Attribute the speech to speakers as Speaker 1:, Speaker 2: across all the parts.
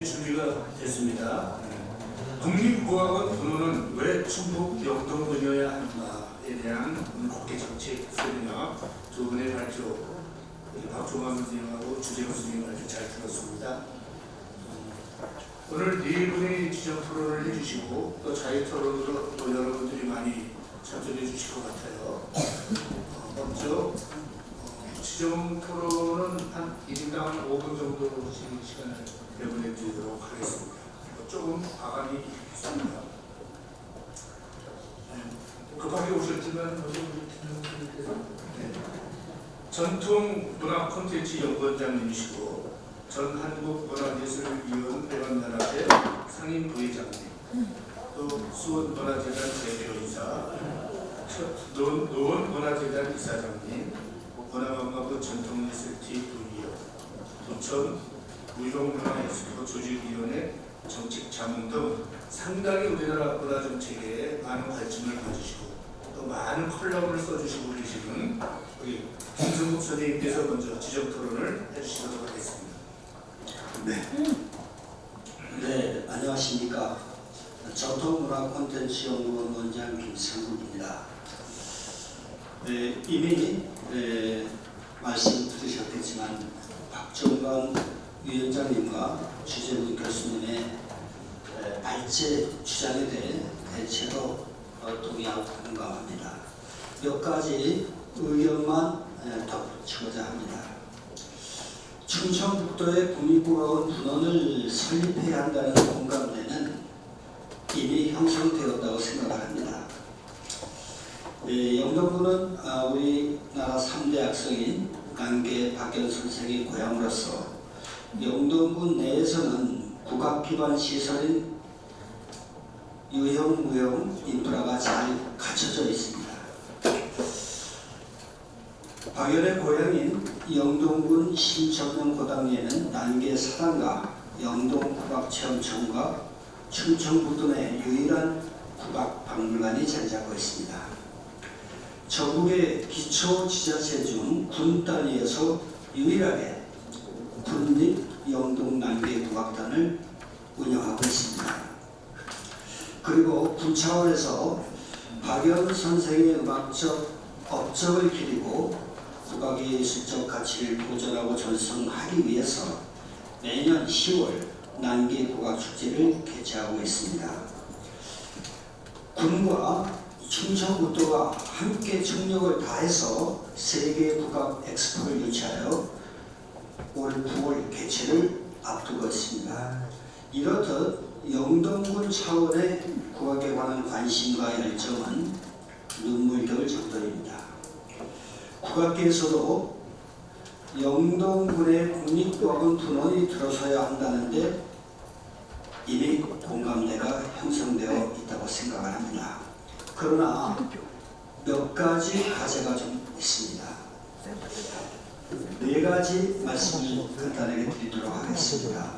Speaker 1: 준비가 됐습니다. 국립국악원 분호는 왜 충북 영동군이어야 하는가에 대한 국회 정책 세미나 두 분의 발표, 박종환 선생님하고 주재훈 선생님 발표 잘 들었습니다. 오늘 네 분이 지정 토론을 해주시고 또 자유 토론으로 또 여러분들이 많이 참석해 주실 것 같아요. 먼저 지정 토론은 한 1인당 한 5분 정도 시간을 내보내 드리도록 하겠습니다. 조금 과감히 있습니다. 급하게 오셨지만 전통 문화 콘텐츠 연구원장님이시고 전 한국문화예술위원 회원연합회 상임 부회장님, 또 수원문화재단 대표이사, 노원문화재단 이사장님, 문화관광부 전통예술팀 부위원, 부천 무형문화예술부 조직위원회 정책자문 등 상당히 우리나라 문화정책에 많은 관심을 가지시고 또 많은 컬럼을 써주시고 계시는 우리 김승국 선생님께서 먼저 지정 토론을 해주시도록 하겠습니다.
Speaker 2: 네, 안녕하십니까. 전통문화 콘텐츠 연구원 원장 김승국입니다. 이미 말씀 들으셨겠지만 박종관 위원장님과 주재훈 교수님의 발제 주장에 대해 대체로 동의하고 공감합니다. 몇 가지 의견만 덧붙이고자 합니다. 충청북도의 국립국악원 분원을 설립해야 한다는 공감대는 이미 형성되었다고 생각을 합니다. 영동군은 우리나라 3대 악성인 남계 박연 선생의 고향으로서 영동군 내에서는 국악기반 시설인 유형, 무형 인프라가 잘 갖춰져 있습니다. 박연의 고향인 영동군 신정릉고당리에는 남계 사당과 영동국악체험청과 충청북도 내 유일한 국악박물관이 자리하고 있습니다. 전국의 기초지자체 중 군 단위에서 유일하게 군립 영동 남계 국악단을 운영하고 있습니다. 그리고 군 차원에서 박연 선생의 음악적 업적을 기리고 국악의 예술적 가치를 보존하고 전승하기 위해서 매년 10월 남계 국악 축제를 개최하고 있습니다. 군과 충청북도가 함께 총력을 다해서 세계 국악 엑스포를 유치하여 올 9월 개최를 앞두고 있습니다. 이렇듯 영동군 차원의 국악에 관한 관심과 열정은 눈물겨울 정도입니다. 국악계에서도 영동군의 국립국악원 분원이 들어서야 한다는데 이미 공감대가 형성되어 있다고 생각을 합니다. 그러나 몇 가지 과제가 좀 있습니다. 네 가지 말씀을 간단하게 드리도록 하겠습니다.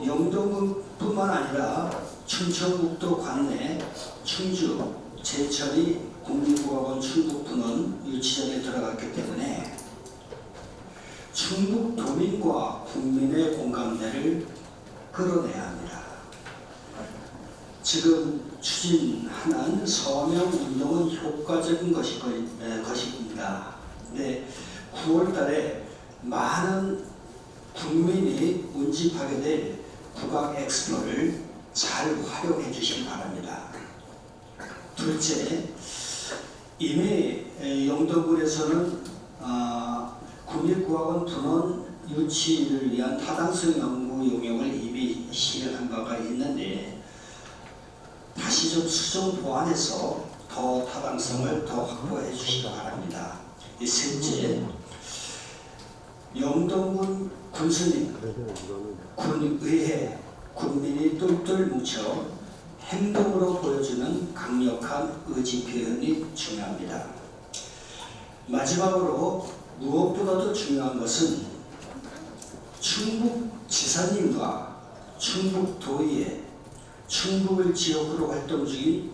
Speaker 2: 영동군뿐만 아니라 충청북도 관내 충주, 제천이 국립국악원 충북분원 유치전에 들어갔기 때문에 충북도민과 국민의 공감대를 끌어내야 합니다. 지금 추진하는 서명운동은 효과적인 것입니다. 네, 9월 달에 많은 국민이 운집하게 될 국악 엑스포를 잘 활용해 주시기 바랍니다. 둘째, 이미 영동군에서는 국립국악원 분원 유치를 위한 타당성 연구 용역을 이미 시행한 바가 있는데 다시 좀 수정 보완해서 더 타당성을 더 확보해 주시기 바랍니다. 셋째, 영동군 군수님, 군의회, 군민이 똘똘 뭉쳐 행동으로 보여주는 강력한 의지 표현이 중요합니다. 마지막으로 무엇보다도 중요한 것은 충북지사님과 충북도의회, 충북을 지역으로 활동 중인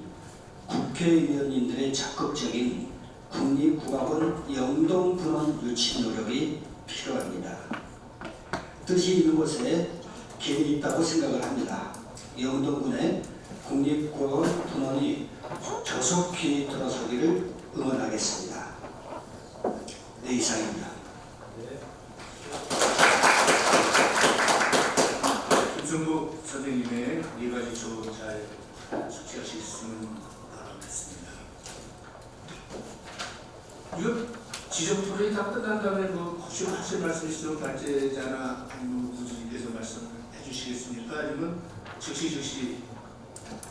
Speaker 2: 국회의원님들의 적극적인 국립국악원 영동분원 유치 노력이 필요합니다. 뜻이 있는 곳에 길이 있다고 생각을 합니다. 영동군의 국립공원 분원이 조속히 들어서기를 응원하겠습니다. 네, 이상입니다.
Speaker 1: 김성국 선생님의 네 가지 조언 잘 숙지하셨으면 바라겠습니다. 이거 지정 토론이 다 끝난 다음에 뭐 혹시 하실 말씀 있으면 발제자나 아니면 부주님께서 말씀해 주시겠습니까? 아니면 즉시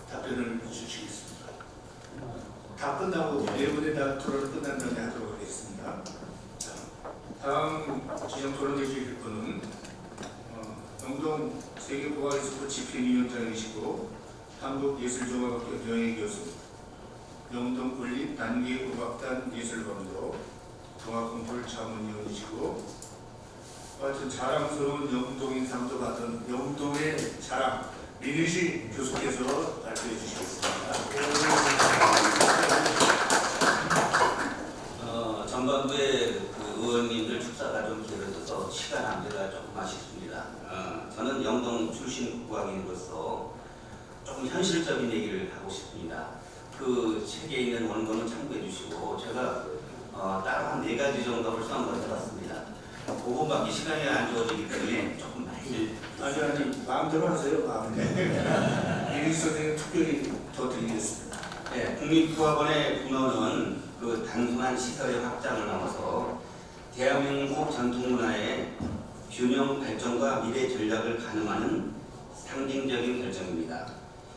Speaker 1: 답변을 주시겠습니까? 다 끝나고 네 분의 다 토론을 끝난 다음에 하도록 하겠습니다. 자, 다음 지정 토론 해주실 분은 영동 세계보아예술부 집행위원장이시고 한국예술종합학교 명예교수, 영동군립 단기국악단 예술범도 종합공풀 자문위원이시고 하여튼 자랑스러운 영동인상도 받은 영동의 자랑 민희시 교수께서 발표해 주시겠습니다.
Speaker 3: 전반부에 그 의원님들 축사가 좀 길어져서 시간 안배가 조금 아쉽습니다. 저는 영동 출신 국악인으로서 조금 현실적인 얘기를 하고 싶습니다. 그 책에 있는 원고는 참고해 주시고 제가 따로 한 4가지 정도를 써놓은 해봤습니다. 5분밖에 시간이 안 주어지기 때문에 조금 많이
Speaker 1: 아니 마음대로 하세요. 마음대로. 민희 선생님 특별히 더 드리겠습니다.
Speaker 3: 네, 국립국악원의 분원은 그 단순한 시설의 확장을 넘어서 대한민국 전통문화의 균형 발전과 미래 전략을 가늠하는 상징적인 결정입니다.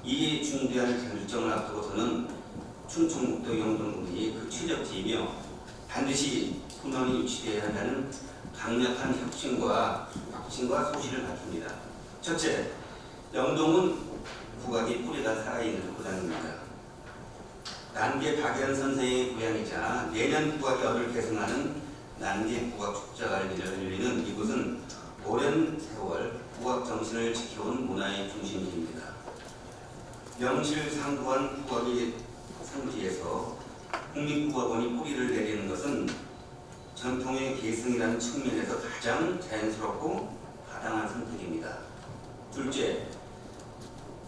Speaker 3: 이 중대한 결정을 앞두고서는 충청북도 영동군이 그 최적지이며 반드시 분원이 유치되어야 한다는 강력한 혁신과 확신과 소신을 갖춥니다. 첫째, 영동은 국악의 뿌리가 살아있는 고장입니다. 난계 박연 선생의 고향이자 내년 국악의 얼을 계승하는 난계 국악 축제가 열리는 이곳은 오랜 세월 국악 정신을 지켜온 문화의 중심지입니다. 명실상부한 국악의 성지에서 국립국악원이 뿌리를 내리는 것은 전통의 계승이라는 측면에서 가장 자연스럽고 타당한 선택입니다. 둘째,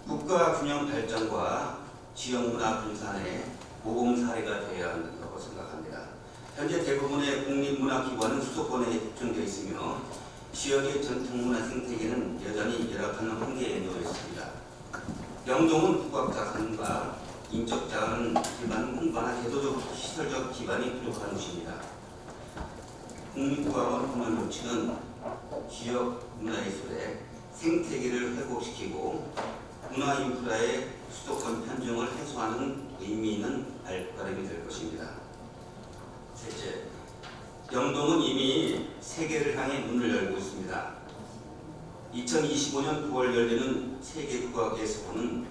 Speaker 3: 국가 균형 발전과 지역문화 분산의 모범 사례가 되어야 한다고 생각합니다. 현재 대부분의 국립문화기관은 수도권에 집중되어 있으며 지역의 전통문화 생태계는 여전히 열악한 한계에 놓여 있습니다. 영동은 국악자산과 인적자원 기반 공부나 제도적 시설적 기반이 부족한 곳입니다. 국립국악원 분원 조치는 지역 문화예술의 생태계를 회복시키고 문화 인프라의 수도권 편중을 해소하는 의미 있는 발걸음이 될 것입니다. 셋째, 영동은 이미 세계를 향해 문을 열고 있습니다. 2025년 9월 열리는 세계국악예술원은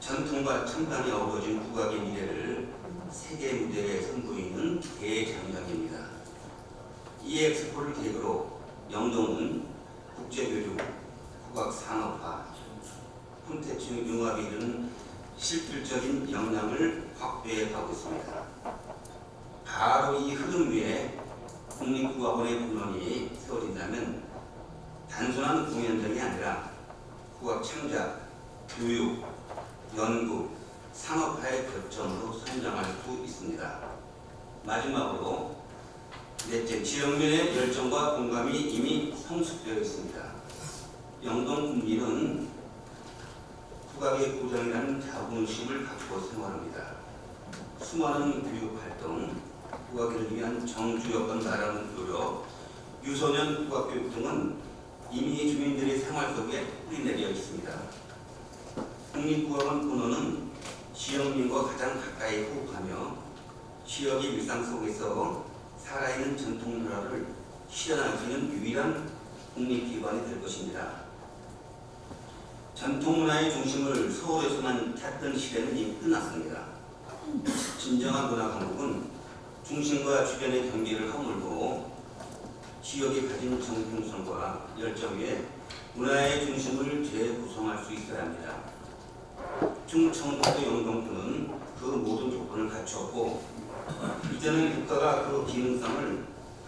Speaker 3: 전통과 첨단이 어우러진 국악의 미래를 세계 무대에 선보이는 대장정입니다. 이 엑스포를 계기로 영동은 국제교류, 국악 산업화, 콘텐츠 융합이 이루는 실질적인 역량을 확보해 가고 있습니다. 바로 이 흐름 위에 국립국악원의 분원이 세워진다면 단순한 공연장이 아니라 국악 창작, 교육, 연구, 산업화의 거점으로 성장할 수 있습니다. 마지막으로 넷째, 지역민의 열정과 공감이 이미 성숙되어 있습니다. 영동 국민은 국악의 고장이라는 자부심을 갖고 생활합니다. 수많은 교육활동, 국악을 위한 정주 여건 마련 노력, 유소년 국악교육 등은 이미 주민들의 생활 속에 뿌리내려 있습니다. 국립국악원 분원은 지역민과 가장 가까이 호흡하며 지역의 일상 속에서 살아있는 전통 문화를 실현할 수 있는 유일한 국립기관이 될 것입니다. 전통 문화의 중심을 서울에서만 찾던 시대는 이미 끝났습니다. 진정한 문화 강국은 중심과 주변의 경계를 허물고 지역이 가진 정통성과 열정 위에 문화의 중심을 재구성할 수 있어야 합니다. 충청북도 영동군은 그 모든 조건을 갖추었고 이제는 국가가 그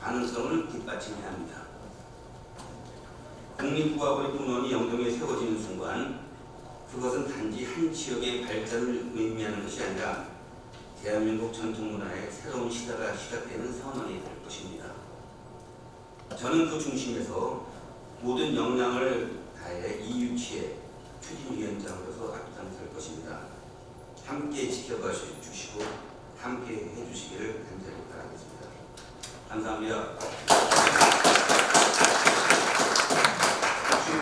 Speaker 3: 가능성을 뒷받침해야 합니다. 국립국악원의 분원이 영동에 세워지는 순간 그것은 단지 한 지역의 발전을 의미하는 것이 아니라 대한민국 전통문화의 새로운 시대가 시작되는 선언이 될 것입니다. 저는 그 중심에서 모든 역량을 다해 이 유치의 추진위원장으로서 앞장설 것입니다. 함께 지켜봐 주시고 함께 해주시기를 간절히 바라겠습니다. 감사합니다.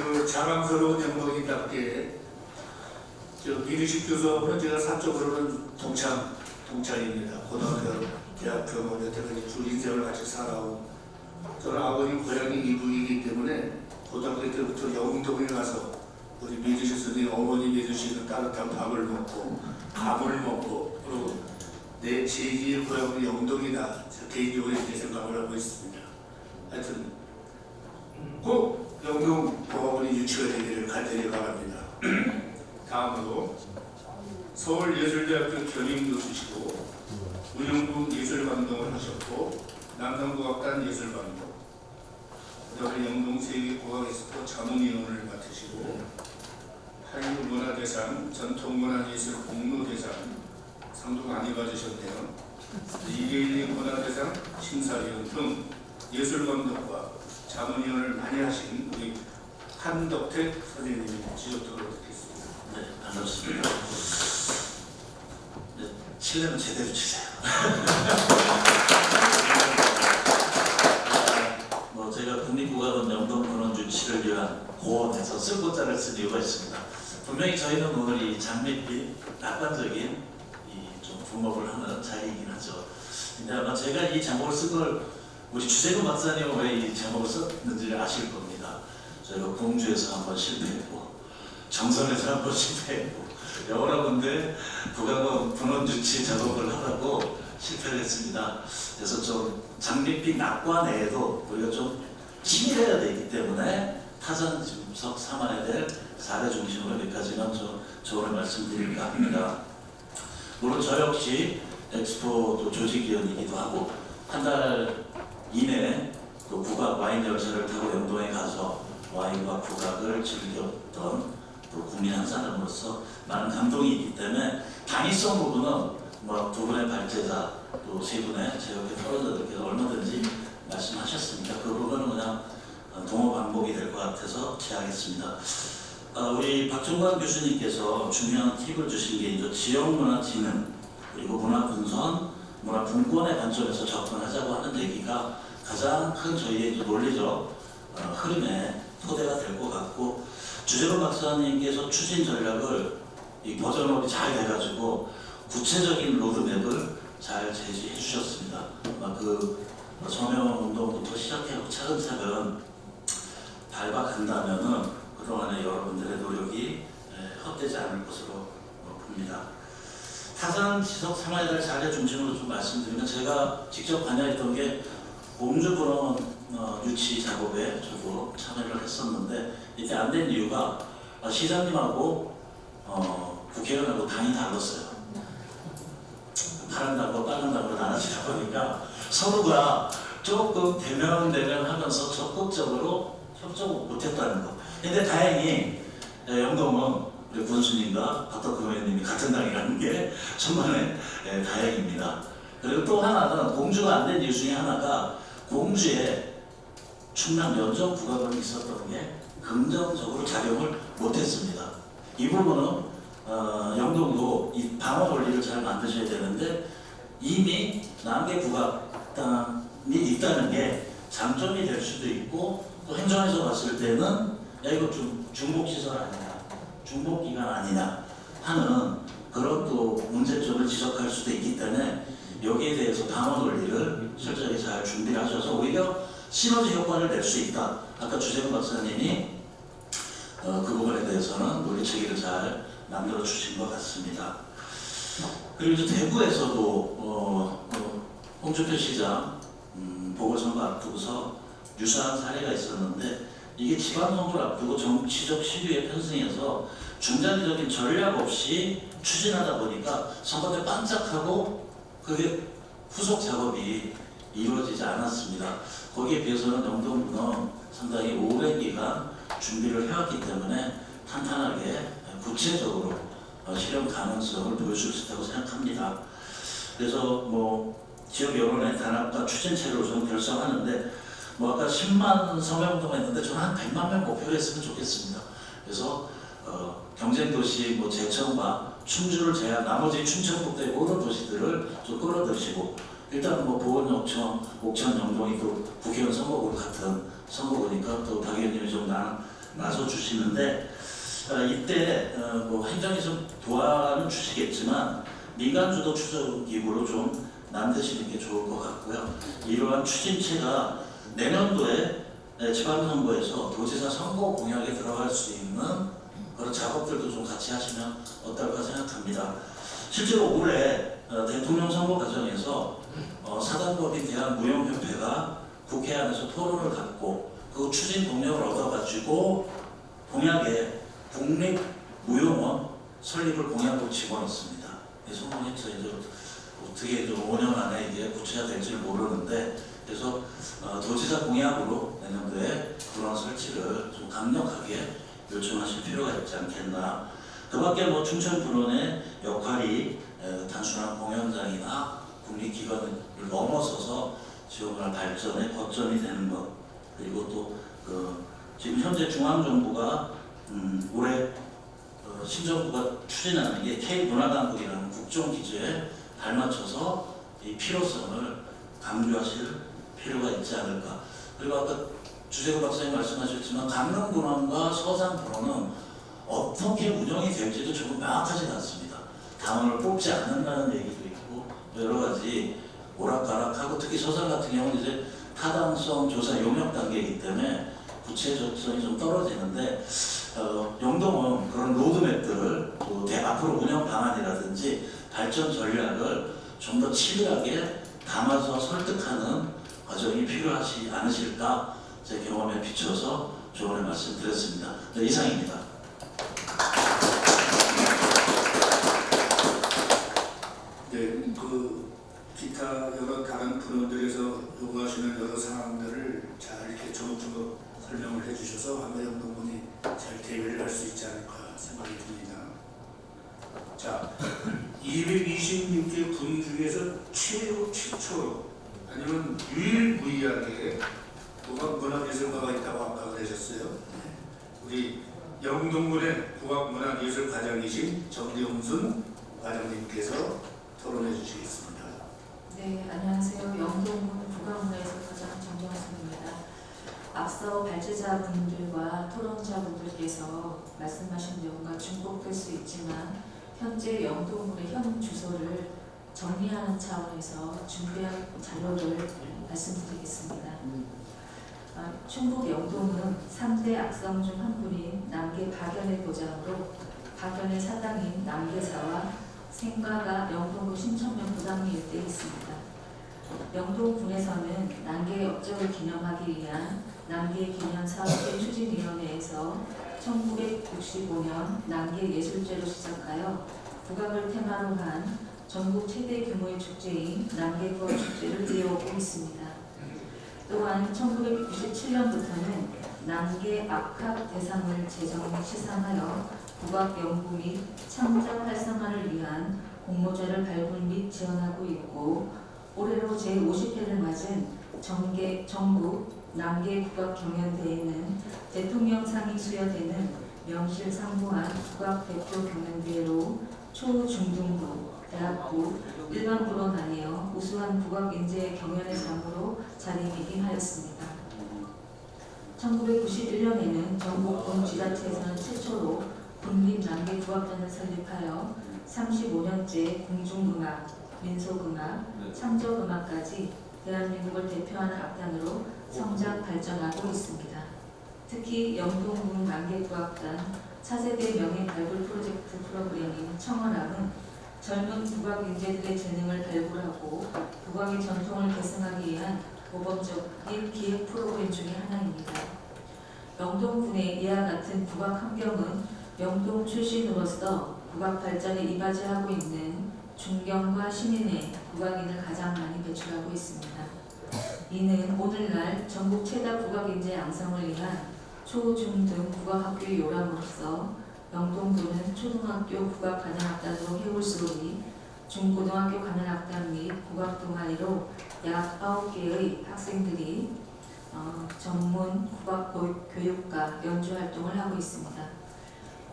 Speaker 1: 그 자랑스러운 영광이답게 미르식 교수하고는 제가 사적으로는 동창입니다. 고등학교, 대학교, 여태까지 쭉 인생을 같이 살아온, 저는 아버님 고향이 이북이기 때문에 고등학교 때부터 영동에 가서 우리 미르식 선생님 어머님이 해주시는 따뜻한 밥을 먹고 밥을 먹고, 그리고 내 제2의 고향은 영동이다, 개인적으로 이렇게 생각을 하고 있습니다. 하여튼 꼭 영동 공학원이 유치가 되기를 간절히 바랍니다. 다음으로 서울예술대학교 겸임교수시고 운영부 예술감독을 하셨고 남성국악단 예술감독, 그다음에 영동세계국악엑스포 자문위원을 맡으시고 한류문화대상, 전통문화예술 공로대상 상도 많이 받으셨네요. 2대1 문화대상 심사위원 등 예술감독과 자문위원을 많이 하신 우리 한덕택 선생님이 지적도록 듣겠습니다.
Speaker 4: 네, 반갑습니다. 네, 칠레는 제대로 치세요. 제가 국립국악원 영동문헌 유치를 위한 고원에서 쓸고자를 쓴 이유가 있습니다. 분명히 저희는 오늘 이 장밋빛 낙관적인 좀 부목을 하는 자리이긴 하죠. 근데 아마 제가 이 제목을 쓴 걸 우리 주재근 박사님은 왜 이 제목을 썼는지를 아실 겁니다. 저희가 공주에서 한번 실패했고 정선에서 한번 실패했고 여러 군데 국악원 분원 유치 작업을 하라고 실패를 했습니다. 그래서 좀 장밋빛 낙관에도 우리가 좀 치밀해야 되기 때문에 타전 분석 삼아야 될 사례 중심으로 몇 가지만 좀 조언을 말씀드릴까 합니다. 물론 저 역시 엑스포 조직위원이기도 하고 한 달 이내에 또 국악 와인 열차를 타고 영동에 가서 와인과 국악을 즐겼던 또 국민 한 사람으로서 많은 감동이 있기 때문에 당위성 부분은 뭐 두 분의 발제자 또 세 분의 제 옆에 토론자들께서 얼마든지 말씀하셨으니까 그 부분은 그냥 동호 반복이 될 것 같아서 제하겠습니다. 우리 박종관 교수님께서 중요한 팁을 주신 게 이제 지역문화진흥 그리고 문화분선, 문화분권의 관점에서 접근하자고 하는 얘기가 가장 큰 저희의 이제 논리적 흐름의 토대가 될 것 같고, 주재근 박사님께서 추진 전략을 이 버전업이 잘 돼가지고 구체적인 로드맵을 잘 제시해 주셨습니다. 아마 그 서명운동부터 시작해서 차근차근 밟아간다면은 그동안의 여러분들의 노력이 헛되지 않을 것으로 봅니다. 타산 지속 삼아야 될 사례 중심으로 좀 말씀드리면, 제가 직접 관여했던 게 공주분원 유치 작업에 저도 참여를 했었는데, 이때 안 된 이유가 시장님하고 국회의원하고 당이 달랐어요. 파란다고 빨간다고 나눠지다 보니까 서로가 조금 대면하면서 적극적으로 협조를 못했다는 거. 근데 다행히 영동은 우리 군수님과 박덕근 의원님이 같은 당이라는 게 정말 다행입니다. 그리고 또 하나는 공주가 안 된 이유 중에 하나가 공주에 충남 연정 국악원이 있었던 게 긍정적으로 작용을 못했습니다. 이 부분은 영동도 이 방어 원리를 잘 만드셔야 되는데, 이미 남계 국악단이 있다는 게 장점이 될 수도 있고, 또 행정에서 봤을 때는 야 이거 좀 중복시설 아니냐, 중복기간 아니냐 하는 그런 또 문제점을 지적할 수도 있기 때문에 여기에 대해서 방어 논리를 철저히 잘 준비를 하셔서 오히려 시너지 효과를 낼 수 있다. 아까 주재근 박사님이 그 부분에 대해서는 논리체계를 잘 만들어 주신 것 같습니다. 그리고 이제 대구에서도 홍준표 시장 보궐선거 앞두고서 유사한 사례가 있었는데, 이게 지방선거를 앞두고 정치적 시류에 편승해서 중장기적인 전략 없이 추진하다 보니까 선거 때 반짝하고 그게 후속 작업이 이루어지지 않았습니다. 거기에 비해서는 영동군은 상당히 오랜 기간 준비를 해왔기 때문에 탄탄하게 구체적으로 실현 가능성을 보여줄 수 있다고 생각합니다. 그래서 뭐 지역 여론의 단합과 추진체를 우선 결성하는데 뭐 아까 10만 서명동 했는데 저는 한 100만 명 목표로 했으면 좋겠습니다. 그래서 경쟁도시 뭐 제천과 충주를 제외한 나머지 충청북도의 모든 도시들을 좀 끌어들이시고 일단 뭐 보은, 옥천, 영동이 또 국회의원 선거구 같은 선거구니까 또 박 의원님이 좀 나서 주시는데 이때 뭐 행정이 좀 도와는 주시겠지만 민간 주도 추적 기구로 좀 남대시는 게 좋을 것 같고요. 이러한 추진체가 내년도에 지방선거에서 도지사 선거 공약에 들어갈 수 있는 그런 작업들도 좀 같이 하시면 어떨까 생각합니다. 실제로 올해 대통령 선거 과정에서 사단법인 대한무용협회가 국회 안에서 토론을 갖고 그 추진 동력을 얻어가지고 공약에 국립무용원 설립을 공약으로 집어넣습니다. 성공했죠. 이제 어떻게 좀 5년 안에 이게 구체화될지 모르는데 그래서 도지사 공약으로 내년도에 그런 설치를 좀 강력하게 요청하실 필요가 있지 않겠나. 그밖에 뭐 춘천군원의 역할이 단순한 공연장이나 국립기관을 넘어서서 지역문화 발전의 거점이 되는 것, 그리고 또 지금 현재 중앙정부가 올해 신정부가 추진하는 게 K문화당국이라는 국정기조에 발맞춰서 이 필요성을 강조하실 필요가 있지 않을까. 그리고 아까 주재구 박사님 말씀하셨지만 강릉군원과 서산군원은 어떻게 운영이 될지도 조금 명확하지 않습니다. 당원을 뽑지 않는다는 얘기도 있고 여러 가지 오락가락하고 특히 서산 같은 경우는 이제 타당성 조사 용역 단계이기 때문에 구체적성이 좀 떨어지는데 영동은 그런 로드맵들을 또 앞으로 운영 방안이라든지 발전 전략을 좀 더 치밀하게 담아서 설득하는 과정이 필요하지 않으실까 제 경험에 비춰서 조언의 말씀드렸습니다. 네, 이상입니다.
Speaker 1: 네, 기타 여러 다른 분원들에서 요구하시는 여러 사항들을 잘 이렇게 조목조목 설명을 해주셔서 아마 영동군이 잘 대비를 할 수 있지 않을까 생각이 듭니다. 자, 226개 군 중에서 최초 아니면 유일무이하게 국악문화예술과가 있다고 아까 그러셨어요. 우리 영동군의 국악문화예술과장이신 정대웅순 과장님께서 토론해 주시겠습니다.
Speaker 5: 네, 안녕하세요. 영동군 국악문화예술과장 정정순입니다. 앞서 발제자분들과 토론자분들께서 말씀하신 내용과 중복될 수 있지만 현재 영동군의 현 주소를 정리하는 차원에서 준비한 자료를 말씀드리겠습니다. 충북 영동은 3대 악성 중 한 분인 남계 박연의 고장으로 박연의 사당인 남계사와 생가가 영동구 신천면 부당리 일대에 있습니다. 영동군에서는 남계의 업적을 기념하기 위한 남계 기념 사업회 추진위원회에서 1965년 남계 예술제로 시작하여 국악을 테마로 한 전국 최대 규모의 축제인 남계국악 축제를 이어오고 있습니다. 또한 1997년부터는 남계 악학 대상을 제정 시상하여 국악 연구 및 창작 활성화를 위한 공모전을 발굴 및 지원하고 있고 올해로 제50회를 맞은 전국 남계 국악 경연대회는 대통령상이 수여되는 명실상부한 국악 대표 경연대회로 초, 중등부, 대학부, 일반부로 나뉘어 우수한 국악 인재의 경연의 장으로 자리매김하였습니다. 1991년에는 전국군 지자체에서는 최초로 군립 남계 국악단을 설립하여 35년째 공중음악, 민속음악, 창조음악까지 대한민국을 대표하는 악단으로 성장 발전하고 있습니다. 특히 영동군 남계국악단 차세대 명예 발굴 프로젝트 프로그램인 청원학은 젊은 국악 인재들의 재능을 발굴하고 국악의 전통을 계승하기 위한 모범적인 기획 프로그램 중의 하나입니다. 영동군의 이와 같은 국악 환경은 영동 출신으로서 국악 발전에 이바지하고 있는 중경과 신인의 국악인을 가장 많이 배출하고 있습니다. 이는 오늘날 전국 최다 국악 인재 양성을 위한 초, 중 등 국악학교의 요람으로써 영동군은 초등학교 국악 관현악단으로 해올수록이 중고등학교 관현악단 및 국악 동아리로 약 9개의 학생들이 전문 국악 교육과 연주 활동을 하고 있습니다.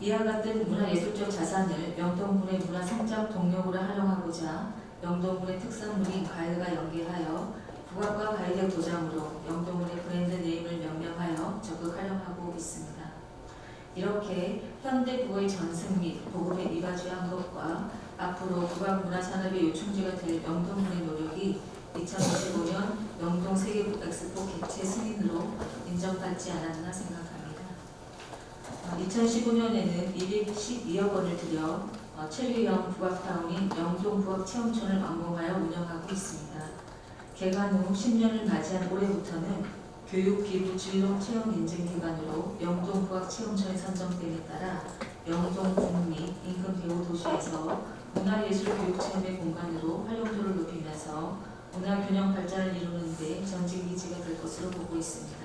Speaker 5: 이와 같은 문화예술적 자산을 영동군의 문화성장 동력으로 활용하고자 영동군의 특산물인 과일과 연계하여 국악과 과일의 도장으로 영동군의 브랜드 네임을 명명하여 적극 활용하고 있습니다. 이렇게 현대 국어의 전승 및 보급에 이바지한 것과 앞으로 국악 문화 산업의 요충지가 될 영동군의 노력이 2025년 영동 세계국 엑스포 개최 승인으로 인정받지 않았나 생각합니다. 2015년에는 212억 원을 들여 체류형 국악타운인 영동국악체험촌을 완공하여 운영하고 있습니다. 개관 후 10년을 맞이한 올해부터는 교육기부 진로체험 인증기관으로 영동국악체험촌에 선정됨에 따라 영동군 및 인근 배후도시에서 문화예술교육체험의 공간으로 활용도를 높이면서 문화균형 발전을 이루는 데 전직기지가 될 것으로 보고 있습니다.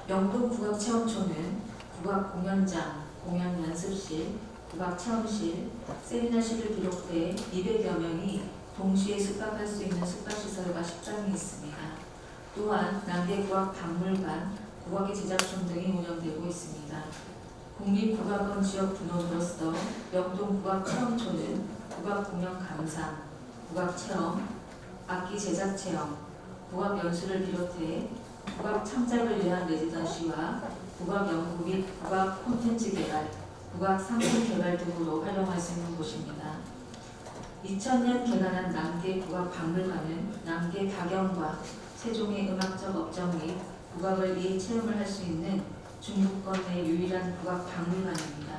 Speaker 5: 영동국악체험촌은 국악공연장, 공연연습실, 국악체험실, 세미나실을 비롯해 200여 명이 동시에 숙박할 수 있는 숙박시설과 식당이 있습니다. 또한 남대국악박물관, 국악기 제작촌 등이 운영되고 있습니다. 국립국악원 지역 분원으로서 영동국악체험촌은 국악공연 감상, 국악체험, 악기 제작체험, 국악연수를 비롯해 국악 창작을 위한 레지던시와 국악 연구 및 국악 콘텐츠 개발, 국악 상품 개발 등으로 활용할 수 있는 곳입니다. 2000년 개관한 남계국악박물관은 남계 박영과 세종의 음악적 업적 및 국악을 이해 체험을 할 수 있는 중부권 내 유일한 국악박물관입니다.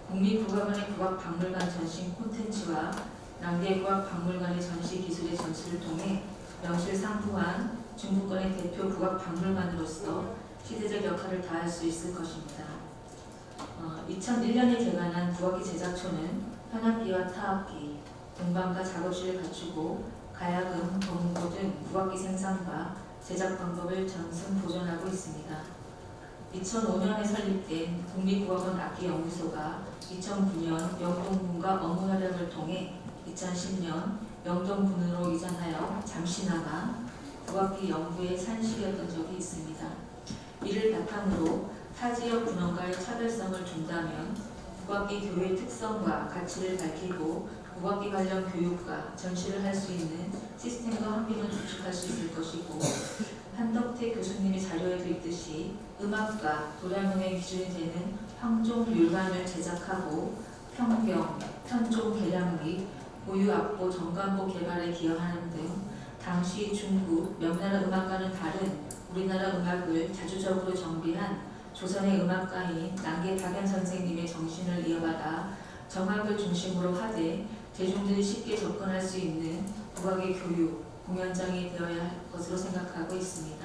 Speaker 5: 국립국악원의 국악박물관 전신 콘텐츠와 남계국악박물관의 전시 기술의 전수를 통해 명실상부한 중부권의 대표 국악박물관으로서 시대적 역할을 다할 수 있을 것입니다. 2001년에 개관한 국악기 제작촌은 현악기와 타악기, 동반과 작업실을 갖추고 가야금, 범고 등 국악기 생산과 제작 방법을 전승 보존하고 있습니다. 2005년에 설립된 국립국악원 악기연구소가 2009년 영동군과 업무 협력을 통해 2010년 영동군으로 이전하여 잠시나마 국악기 연구에 산실이었던 적이 있습니다. 이를 바탕으로 타 지역 군원과의 차별성을 둔다면 국악기 교육의 특성과 가치를 밝히고 국악기 관련 교육과 전시를 할 수 있는 시스템과 환경을 구축할 수 있을 것이고, 한덕태 교수님의 자료에도 있듯이 음악과 도량음의 기준이 되는 황종율관을 제작하고 평경, 편종 개량 및 고유 악보, 정관보 개발에 기여하는 등 당시 중국 몇 나라 음악과는 다른 우리나라 음악을 자주적으로 정비한 조선의 음악가인 남계 박연 선생님의 정신을 이어받아 정악을 중심으로 하되 대중들이 쉽게 접근할 수 있는 국악의 교육, 공연장이 되어야 할 것으로 생각하고 있습니다.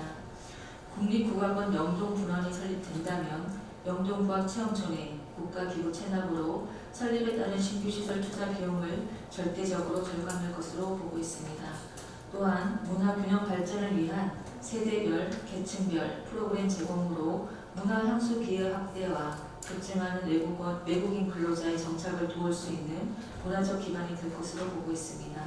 Speaker 5: 국립국악원 영동분원이 설립된다면 영동국악체험촌에 국가기부 체납으로 설립에 따른 신규시설 투자 비용을 절대적으로 절감할 것으로 보고 있습니다. 또한 문화균형 발전을 위한 세대별, 계층별 프로그램 제공으로 문화향수 기회 확대와 급증하는 외국인 근로자의 정착을 도울 수 있는 문화적 기반이 될 것으로 보고 있습니다.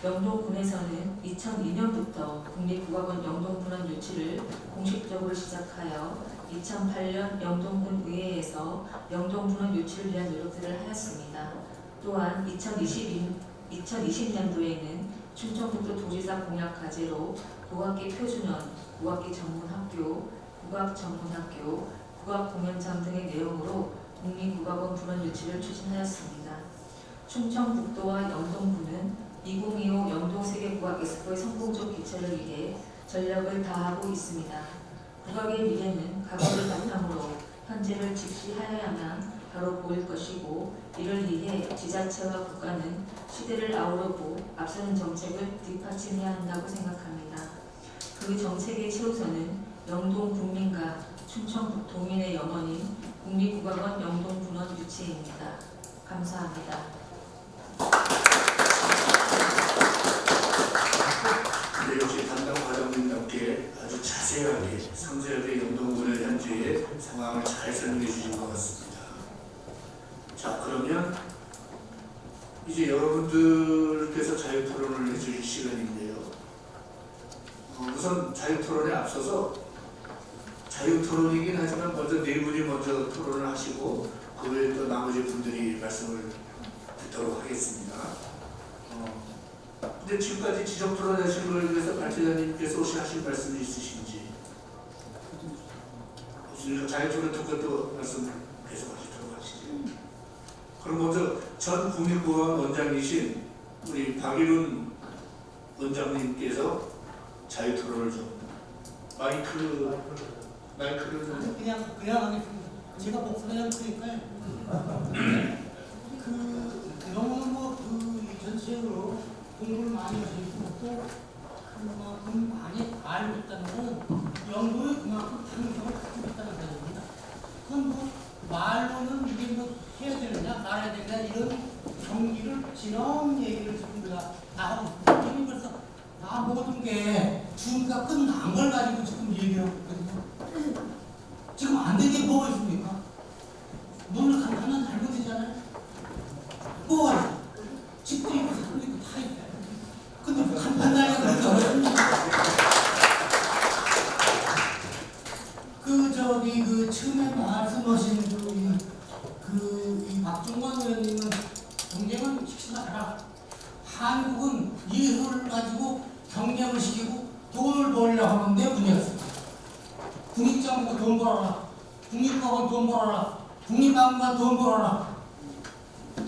Speaker 5: 영동군에서는 2002년부터 국립국악원 영동분원 유치를 공식적으로 시작하여 2008년 영동군 의회에서 영동분원 유치를 위한 노력들을 하였습니다. 또한 2020년도에는 충청북도 도지사 공약 과제로 국악기 표준원, 국악기 전문학교, 국악전문학교, 국악공연장 등의 내용으로 국립국악원 분원 유치를 추진하였습니다. 충청북도와 영동군은 2025 영동세계국악 엑스포의 성공적 개최를 위해 전력을 다하고 있습니다. 국악의 미래는 과거를 바탕으로 현재를 직시하여야만 바로 보일 것이고, 이를 위해 지자체와 국가는 시대를 아우르고 앞서는 정책을 뒷받침해야 한다고 생각합니다. 그 정책의 최우선은 영동 국민과 충청북 도민의 염원인 국립국악원 영동분원 유치입니다. 감사합니다.
Speaker 1: 네, 역시 담당 과장님과 함께 이렇게 아주 자세하게 상세하게 영동군의 현재의 상황을 잘 설명해 주신 것 같습니다. 자, 그러면 이제 여러분들께서 자유토론을 해주실 시간인데요. 우선 자유토론에 앞서서 자유토론이긴 하지만 먼저 네 분이 먼저 토론을 하시고 그 외에 또 나머지 분들이 말씀을 듣도록 하겠습니다. 근데 지금까지 지적 토론하신 걸 위해서 발제자님께서 혹시 하실 말씀이 있으신지 없으니까 자유토론 듣고 또 말씀 계속하시도록 하시죠. 그럼 먼저 전 국립공원 원장이신 우리 박일훈 원장님께서 자유토론을 좀 마이크를 좀
Speaker 6: 그냥 하겠습니다. 제가 목소리가 크니까요. 너무 전체적으로 공부를 많이 하시고 또 많이 알고 있다는 건 연구를 그만큼 탄력을 갖고 있다는 거입니다. 그건 말로는 이게 해야 되느냐 말아야 되느냐 이런 경기를 지난 얘기를 지금 우리가 다 하고 있습니다. 이미 벌써 다 모든 게 준비가 끝난 걸 가지고 지금 얘기하고 있거든요. 지금 안 된 게 뭐가 있습니까? 눈을 감고는 알고 되잖아요. 뭐가 있어? 집도 있고 산도 있고 다 있어요. 근데 간판다리가 그렇게 어렵습니까? 처음에 말씀하신 이 박종관 의원님은 경쟁은 시키지 마라. 한국은 예술을 가지고 경쟁을 시키고 돈을 벌려고 하는데 문제가 있습니다. 국립장관 돈 벌어라. 국립학원 돈 벌어라. 국립박물관 돈 벌어라.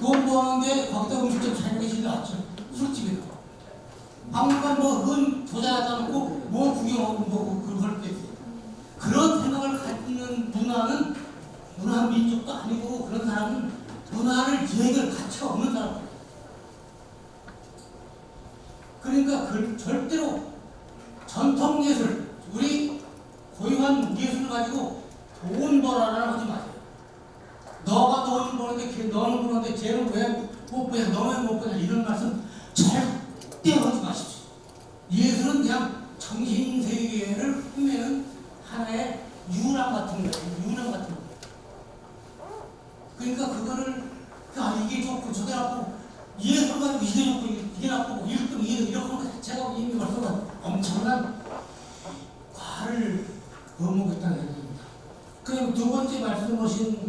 Speaker 6: 돈 버는데 거기다 음식점 차리는 게 제일 낫죠. 술집이다. 박물관 도자하지 않고 뭐 구경하고 뭐 그걸 때 그런 생각을 갖는 문화는 문화 민족도 아니고 그런 사람은 문화를 계획을 가치 없는 사람. 그러니까 절대로 전통 예술, 우리 고유한 예술을 가지고 돈 벌어라 하지 마세요. 너가 돈 버는데 너는 버는데 쟤는 왜 못 보냐, 너는 못 보냐 이런 말씀 절대 하지 마십시오. 예술은 그냥 정신세계를 뽐내는 하나의 유람 같은 거예요. 유람 같은 거예요. 그러니까 그거를 이게 좋고 저게 나쁘고 예술 가지고 이게 좋고 이게 나쁘고 1등 2등 이런 거 자체가 이미 벌써 엄청난 과를 범하겠다는 얘기입니다. 그리고 두 번째 말씀하신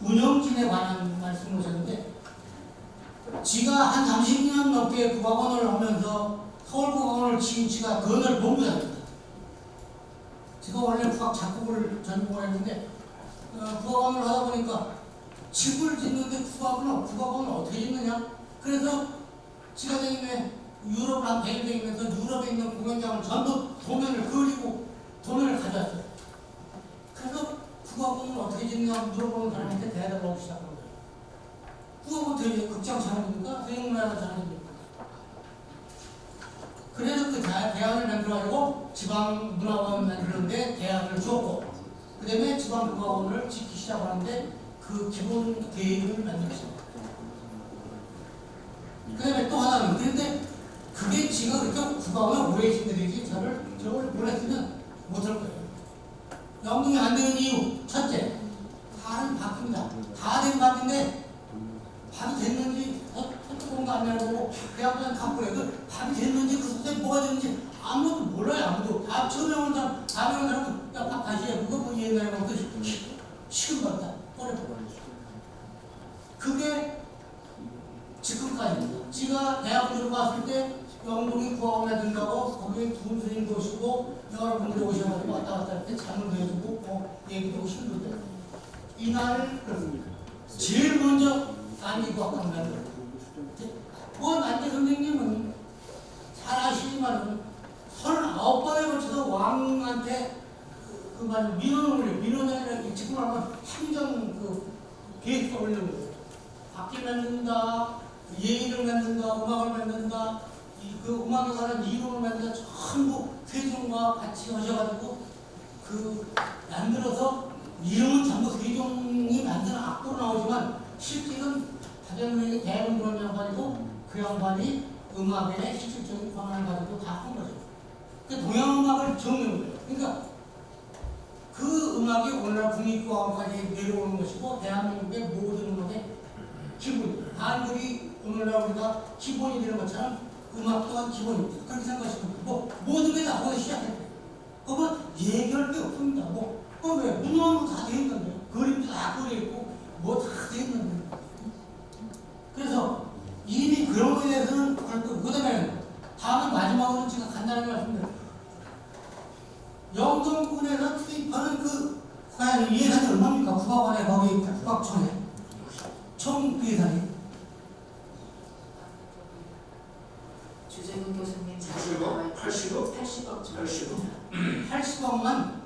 Speaker 6: 운영진에 관한 말씀을 하셨는데 지가 한 30년 넘게 국악원을 하면서 서울국악원을 지은 지가 그늘 본부장입니다. 제가 원래 국악 작곡을 전공을 했는데 국악원을 하다 보니까 집을 짓는데 국악원을 어떻게 짓느냐? 그래서 지가 다니면 유럽을 한 100일 다니면서 유럽에 있는 공연장을 전부 도면을 그리고 도면을 가져왔어요. 그래서 국악원을 어떻게 짓느냐 물어보는 사람한테 대답을 하기 시작한 거예요. 국악원 되게 극장 잘하니까 대형문화를 잘하니까. 그래서 그 대안을 만들어가지고 지방문화원 만드는데 대안을 줬고 그 다음에 지방국악원을 짓기 시작하는데 그 기본 계획을 만들었습니다. 그 다음에 또 하나는 그런데 그게 지가 그렇게 국악원을 오래 신들이지 저걸 몰랐으면 못할 거예요. 영동이 안 되는 이유 첫째 사람이 바뀝니다. 다 된 밥인데 밥이 됐는지 뭔가 안 되고 그냥 갖고 해. 그 밥이 됐는지 그 속에 뭐가 됐는지 아무도 몰라요. 아무도 밥 처음에 온 사람 다음에 온 사람은 야 밥 다시 해. 그거 뭐 옛날에 먹고 식은 밥이다. 그게 지금까지입니다. 지가 대학 들어갔을 때 영동이 국악원에 든다고 거기에 두 선생님도 오시고 여러분들이 오셔가지고 왔다 갔다 할 때 잠을 내주고 얘기도 힘들대. 이날 제일 먼저 안기국악관 만들었어요. 안재 선생님은 잘 아시지만 39번에 걸쳐서 왕한테 그 말 민원을 올려. 민원이 아니라 지금 하면 행정 계획서 올려는 거예요. 악기 만든다, 예의를 만든다, 음악을 만든다, 그 음악에 관한 이론을 만든다, 전부 세종과 같이 하셔가지고 만들어서 이름은 전부 세종이 만든 악보로 나오지만 실질은 다른 대학원 그런 양반이고 그 양반이 음악의 실질적인 방안을 가지고 다 한 거죠. 그 동양음악을 적는 거예요. 그러니까 그 음악이 오늘날 국립공원까지 내려오는 것이고 대한민국의 모든 음악의 기본, 한글이 오늘날 우리가 기본이 되는 것처럼 음악 또한 기본입니다. 그렇게 생각하시면 뭐 모든 게 다 거기서 시작했대요. 그건 얘기할 게 없습니다. 왜? 문화도 다 돼 있는데 그림도 다 그려 있고 뭐 다 돼 있는데. 그래서 이미 그런 거에 대해서는 그 다음에 다음에 마지막으로 제가 간단하게 말씀드릴게요. 영동군에서 투입하는 그 과연 예산이 얼마입니까? 국악원에 거기 국악청에 총 예산이
Speaker 5: 주재근 교수님 자료
Speaker 1: 80억?
Speaker 5: 나와 있고
Speaker 1: 80억?
Speaker 5: 80억 정도
Speaker 1: 80억.
Speaker 5: 됩니다.
Speaker 6: 80억만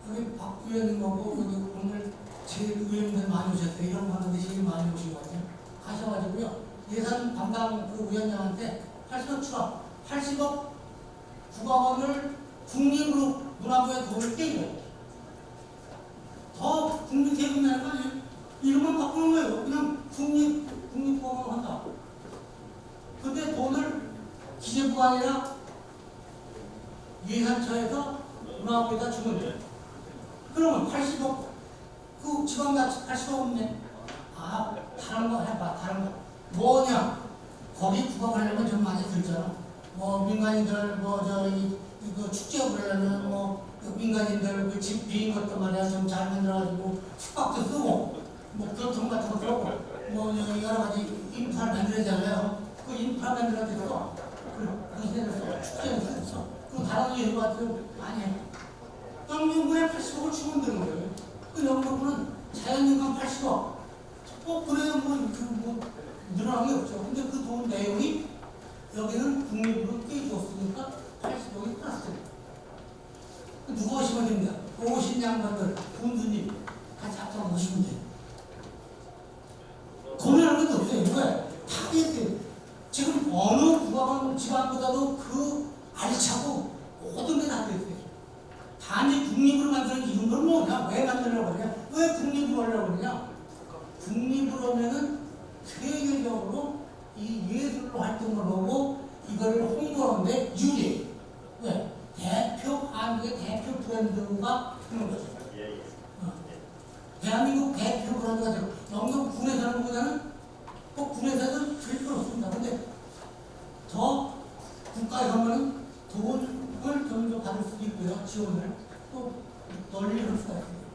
Speaker 6: 여기 박 의원님하고 여기 오늘 제일 의원님들 많이 오셨어요. 이런 거 하는데 제일 많이 오신 것 같아요. 가셔가지고요. 예산 담당 그 위원장한테 80억 추가, 80억 국악원을 국립으로 문화부에 돈을 떼요. 더 국립 세금 내는 거 아니에요? 이름만 바꾸는 거예요. 그냥 국립국악원을 한다. 근데 돈을 기재부가 아니라 예산처에서 문화부에다 주면 돼요. 그러면 80억, 그 지방자치 80억 없네. 아, 다른 거 해봐, 다른 거. 뭐냐? 거기 국악하려면 좀 많이 들잖아. 뭐 민간인들, 뭐 저기 그 축제 부르려면 그 민간인들 그 집 비인 것도 말이야 좀 잘 만들어가지고 숙박도 쓰고 뭐 교통 같은 거 쓰고 뭐 여러 가지 인프라를 만들어야잖아요. 그 인프라 만들어야 되고 그래서 축제는 쓰고 그 다른 예술가 좀 많이 해. 영등군에 80억을 주면 되는 거예요. 그 영등군은 자연인간 80억. 그래야 뭐 늘어난 게 없죠. 근데 그 돈 내용이 여기는 국립으로 떼줬으니까 80억이 플러스입니다. 누가 오시면 됩니다. 오신 양반들, 군수님 같이 앞서 오시면 돼요. 고민할 것도 없어요. 왜? 다 있어요. 지금 어느 국악원 지방보다도 그 알차고 모든 게 다 됐어요. 단지 국립으로 만드는 이런 걸 뭐냐? 왜 만들려고 그러냐? 왜 국립으로 하려고 그러냐? 국립으로 하면은 세계적으로 이 예술로 활동을 하고 이걸 홍보하는데 유리해요. 왜? 한국의 대표 브랜드가 되는 거죠. 대한민국 대표 브랜드가 되고 영동 군에서 하는 것보다는 꼭 군에서는 절대 없습니다. 근데 더 국가에서 하면은 돈을 좀 더 받을 수도 있고요. 지원을 또 널리 할 수가 있습니다.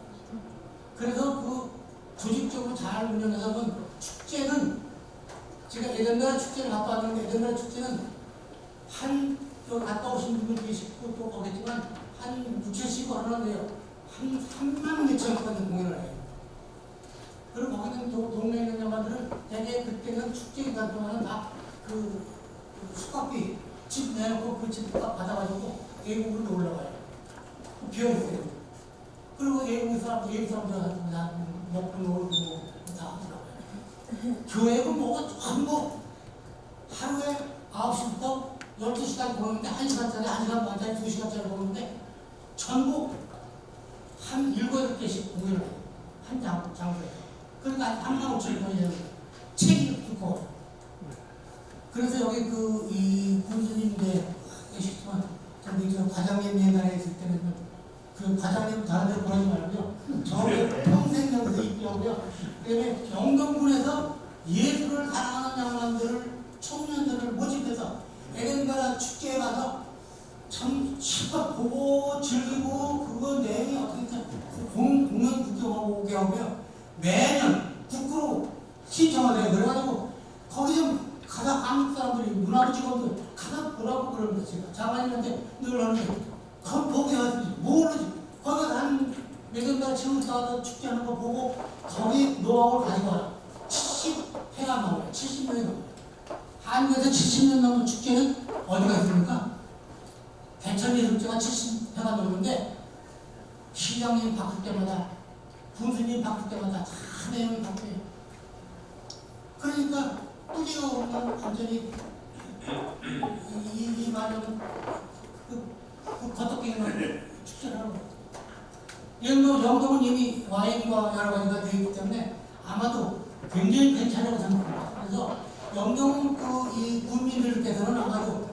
Speaker 6: 그래서 그 조직적으로 잘 운영해서 그 축제는 제가 예전에 축제를 갔다 왔는데 예전에 축제는 또 갔다 오신 분들 계시고 또 거겠지만 한 6, 70억 하는데요. 한 3만 몇천 건의 공연을 해요. 그리고 거기는 동네에 있는 영화들은 대개 그때는 축제 기간 동안은 다 그 숙박비 집 내놓고 그 집 받아가지고 외국으로 놀러 가요. 비어있어요. 그리고 외국 사람들 다 먹고 놀고 다 하더라고요. 교회는 뭐가 전부 하루에 9시부터 12시까지 보는데 1시간짜리, 1시간 반짜리, 2시간짜리 보는데 전부 한 7, 8개씩 공연을 해요. 한 장소에. 그러니까 35,000원이에요. 책이 두꺼워요. 그래서 여기 이 군수님인데 계시지만 저기 저 과장님 옛날에 있을 때는 그 과장님 다른 데 보내지 말고요. 저를 평생 여기서 있고요. 그다음에 영동군에서 예술을 사랑하는 양반들을 청년들을 모집해서 에덴바라 축제에 가서 참 실컷 보고 즐기고 그거 내용이 어떻게 공연 구경하고 오게 하고요. 매년 국구로 신청을 해요. 그래가지고 거기 좀 가다 한국 사람들이 문화부 직원들 가다 보라고 그럽니다. 제가 장관님한테 늘 하는데 그걸 보게 하지 모르지. 거기 한 에덴바라 지금 싸워서 축제하는 거 보고 거기 노하우를 가지고 와요. 70회가 넘어요. 70년이 넘어요. 한국에서 70년 넘은 축제는 어디가 있습니까? 대천예술제가 70회가 넘는데 시장님 바꿀 때마다 군수님 바꿀 때마다 다 내용이 바뀌어요. 그러니까 뿌리가 오르면 완전히 이 말은 그 겉도끼기만 축제를 하는 거예요. 영동은 이미 와인과 여러 가지가 되어 있기 때문에 아마도 굉장히 괜찮다고 생각합니다. 그래서 영동 그이 국민들께서는 아마도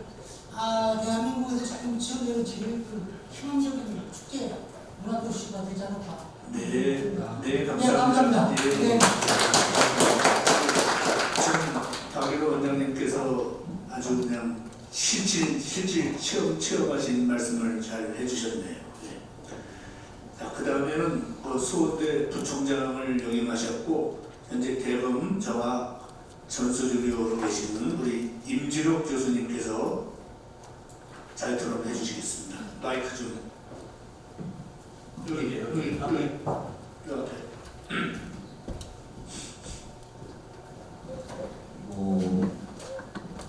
Speaker 6: 대한민국에서 지금 지원되는 제일 그 희망적인 축제 문화도시가 되지 않을까.
Speaker 1: 네, 네,
Speaker 6: 감사합니다.
Speaker 1: 감사합니다.
Speaker 6: 네.
Speaker 1: 지금 박일호 원장님께서 아주 그냥 실질 체험하신 말씀을 잘 해주셨네요. 네. 자, 그 다음에는 수원대 부총장을 역임하셨고 현재 대검 저와 전수조교로 계시는 우리 임진옥 교수님께서 잘 토론해 주시겠습니다. 마이크 좀 여기 앞에.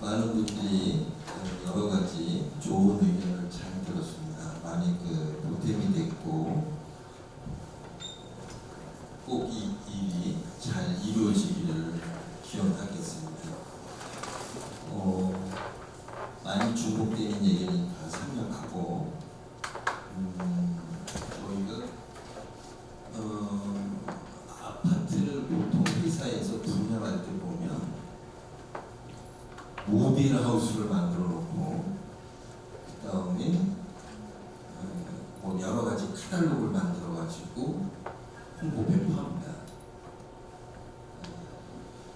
Speaker 7: 많은 분들이 여러 가지 좋은 의견을 잘 들었습니다. 많이 보탬이 됐고 꼭 이 일이 잘 이루어지기를 기원하겠습니다. 많이 중복되는 얘기는 다 생략하고 저희가 아파트를 보통 회사에서 분양할 때 보면 모빌하우스를 만들어 놓고 그 다음에 여러 가지 카탈로그를 만들어 가지고 홍보 배포합니다.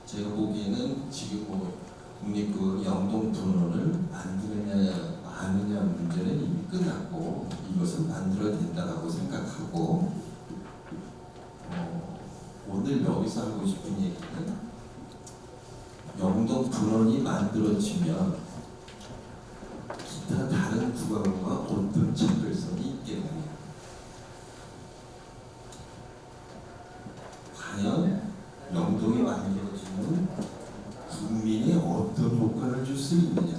Speaker 7: 제가 보기에는 지금 국립그 영동 분원을 만드느냐 마느냐 문제는 이미 끝났고 이것은 만들어야 된다고 생각하고 오늘 여기서 하고 싶은 얘기는 영동 분원이 만들어지면 기타 다른 구간과 어떤 차별성이 있겠느냐, 과연 영동이 만들어지면 국민에 어떤 효과를 줄 수 있느냐,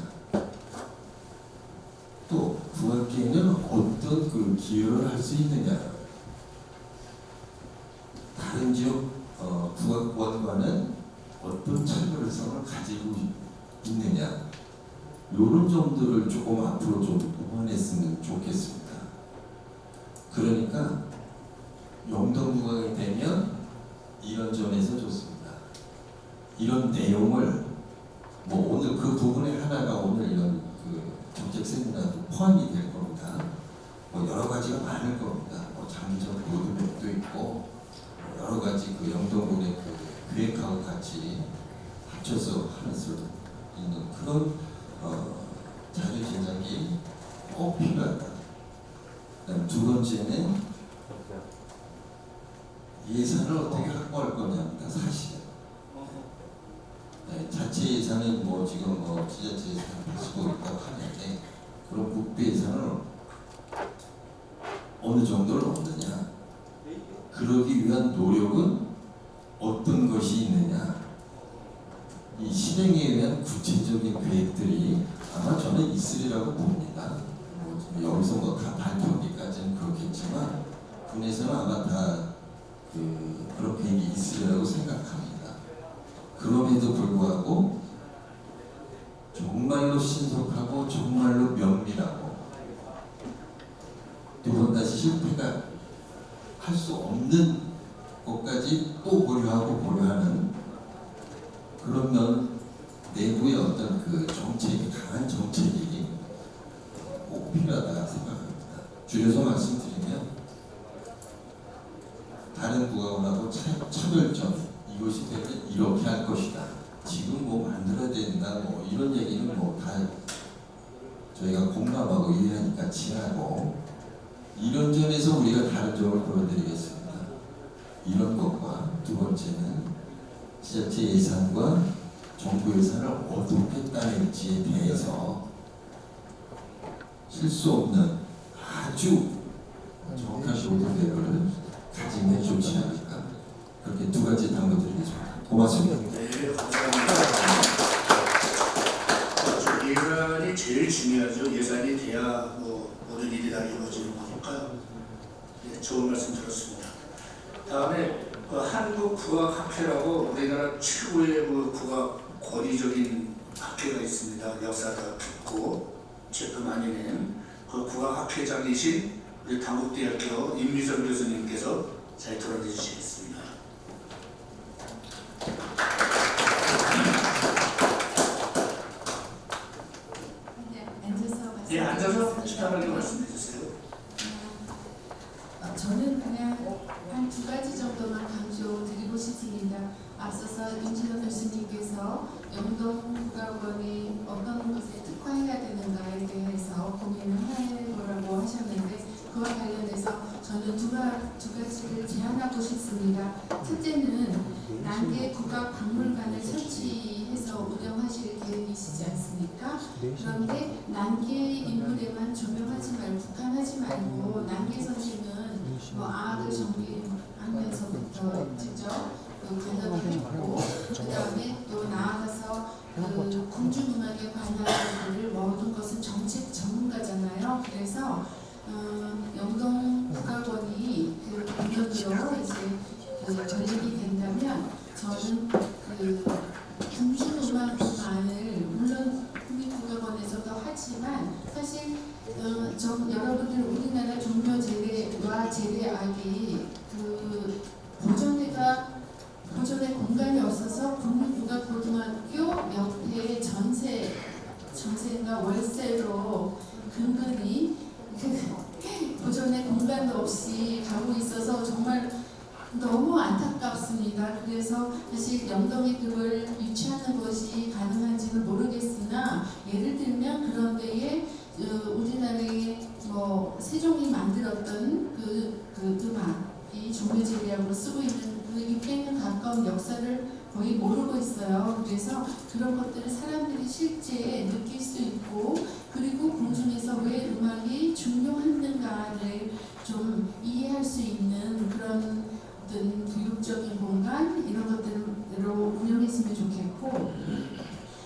Speaker 7: 또 부학계에는 어떤 기여를 할 수 있느냐, 다른 지역 부학원과는 어떤 차별성을 가지고 있느냐, 이런 점들을 조금 앞으로 좀 보완했으면 좋겠습니다. 그러니까 영동구간이 되면 이런 점에서 좋습니다. 이런 내용을 오늘 그 부분의 하나가 오늘 이런 정책 세미나도 포함이 될 겁니다. 여러 가지가 많을 겁니다. 장기적 로드맵도 있고 여러 가지 영동군의 계획하고 같이 합쳐서 하는 수 있는 그런 자료 제작이 꼭 필요하다. 그다음 두 번째는 예산을 어떻게 확보할 거냐입니다. 사실은 자체 예산은 지금 지자체 예산을 가지고 있다고 하는데 그런 국비 예산을 어느 정도를 얻느냐, 그러기 위한 노력은 어떤 것이 있느냐, 이 실행에 의한 구체적인 계획들이 아마 저는 있으리라고 봅니다. 여기서 다 발표하기까지는 그렇겠지만 군에서는 아마 다 그런 계획이 있으리라고 생각합니다. 그럼에도 불구하고 정말로 신속하고 정말로 면밀하고 두 번 다시 실패가 할 수 없는 것까지 또 고려하는 그런 내부의 어떤 정책이, 강한 정책이 꼭 필요하다 생각합니다. 줄여서 말씀드리면 다른 구간하고 차별점, 이것이 되면 이렇게 할 것이다, 지금 만들어야 된다, 이런 얘기는 다 저희가 공감하고 이해하니까 지나고, 이런 점에서 우리가 다른 점을 보여드리겠습니다. 이런 것과 두 번째는 지자체 예산과 정부 예산을 어떻게 따낼지에 대해서 실수 없는 아주 정확한 로드맵을 가지면 좋지 않을까, 그렇게 두 가지 당부드리겠습니다. 고맙습니다.
Speaker 1: 네, 감사합니다. 예산이 제일 중요하죠. 예산이 돼야 모든 일이 다 이루어지는 거니까. 네, 좋은 말씀 들었습니다. 다음에 한국국악학회라고 우리나라 최고의 국악 권위적인 학회가 있습니다. 역사가 깊고 책도 많이 낸 그 국악학회장이신 우리 당국대학교 임미선 교수님께서 잘 토론해 주시겠습니다.
Speaker 8: 저는 그냥 한 2가지 정도만 강조드리고 싶습니다. 앞서서 임진원 교수님께서 영동국악원이 어떤 것에 특화해야 되는가에 대해서 고민을 할 거라고 하셨는데, 그와 관련해서 저는 두 가지를 제안하고 싶습니다. 첫째는 난계 국악박물관을 설치해서 운영하실 계획이시지 않습니까? 그런데 난계 인물에만 조명하지 말고 국한하지 말고, 난계 선생은 악을 정리하면서부터 직접 관여를 했고, 그 다음에 또 나아가서 궁중음악에 관한 것들을 모든 것은 정책 전문가잖아요. 그래서 영동국악원이 공연으로 이제 전립이 된다면, 저는 궁중음악만을 물론 국립국악원에서도 하지만 사실 여러분들 우리나라 종묘 제례와 제례악이 보존의 공간이 없어서 국립국악고등학교 옆에 전세인가 월세로 근근히 보존의 공간도 없이 가고 있어서 정말 너무 안타깝습니다. 그래서 사실 영동이 그걸 유치하는 것이 가능한지는 모르겠으나, 예를 들면 그런 데에 우리나라의 세종이 만들었던 그 음악이 종묘제례악으로 쓰고 있는 그 600년 가까운 역사를 거의 모르고 있어요. 그래서 그런 것들을 사람들이 실제 느낄 수 있고, 그리고 공중에서 왜 음악이 중요했는가를 좀 이해할 수 있는 그런 어떤 교육적인 공간, 이런 것들로 운영했으면 좋겠고,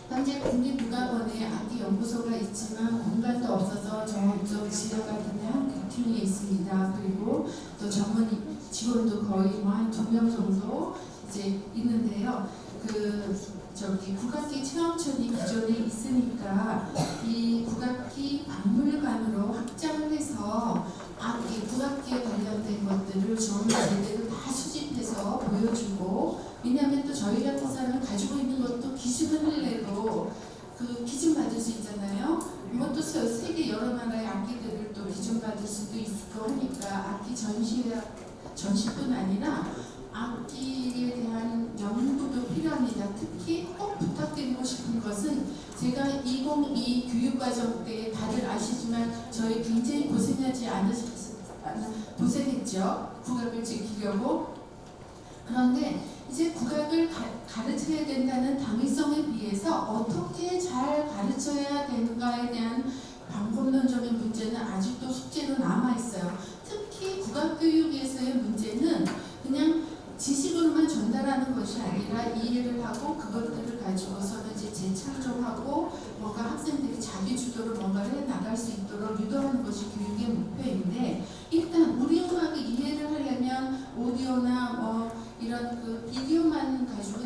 Speaker 8: 현재 국립국악원에 악기 연구소가 있지만 공간도 없어서 저쪽 지역 같은 데 한 교팀에 있습니다. 그리고 또 전문 직원도 거의 한 2명 정도 이제 있는데요. 국악기 체험촌이 기존에 있으니까 이 국악기 박물관으로 확장을 해서 국악기에 관련된 것들을 좀 제대로 다 수집해서 보여주고, 왜냐하면 또 저희 같은 사람은 가지고 있는 것도 기증을 내도 기증받을 수 있잖아요. 이것도 세계 여러 나라의 악기들을 또 기증받을 수도 있고 하니까 악기 전시뿐 아니라 악기에 대한 연구도 필요합니다. 특히 꼭 부탁드리고 싶은 것은, 제가 2022 교육과정 때 다들 아시지만 저희 굉장히 고생했죠. 국악을 지키려고. 그런데 이제 국악을 가르쳐야 된다는 당위성에 비해서 어떻게 잘 가르쳐야 되는가에 대한 방법론적인 문제는 아직도 숙제로 남아있어요. 특히 국악교육에서의 문제는 그냥 지식으로만 전달하는 것이 아니라 이해를 하고 그것들을 가지고서는 이제 재창조하고 뭔가 학생들이 자기 주도로 뭔가를 해나갈 수 있도록 유도하는 것이 교육의 목표인데, 일단 우리 음악을 이해를 하려면 오디오나 이런 비디오만 가지고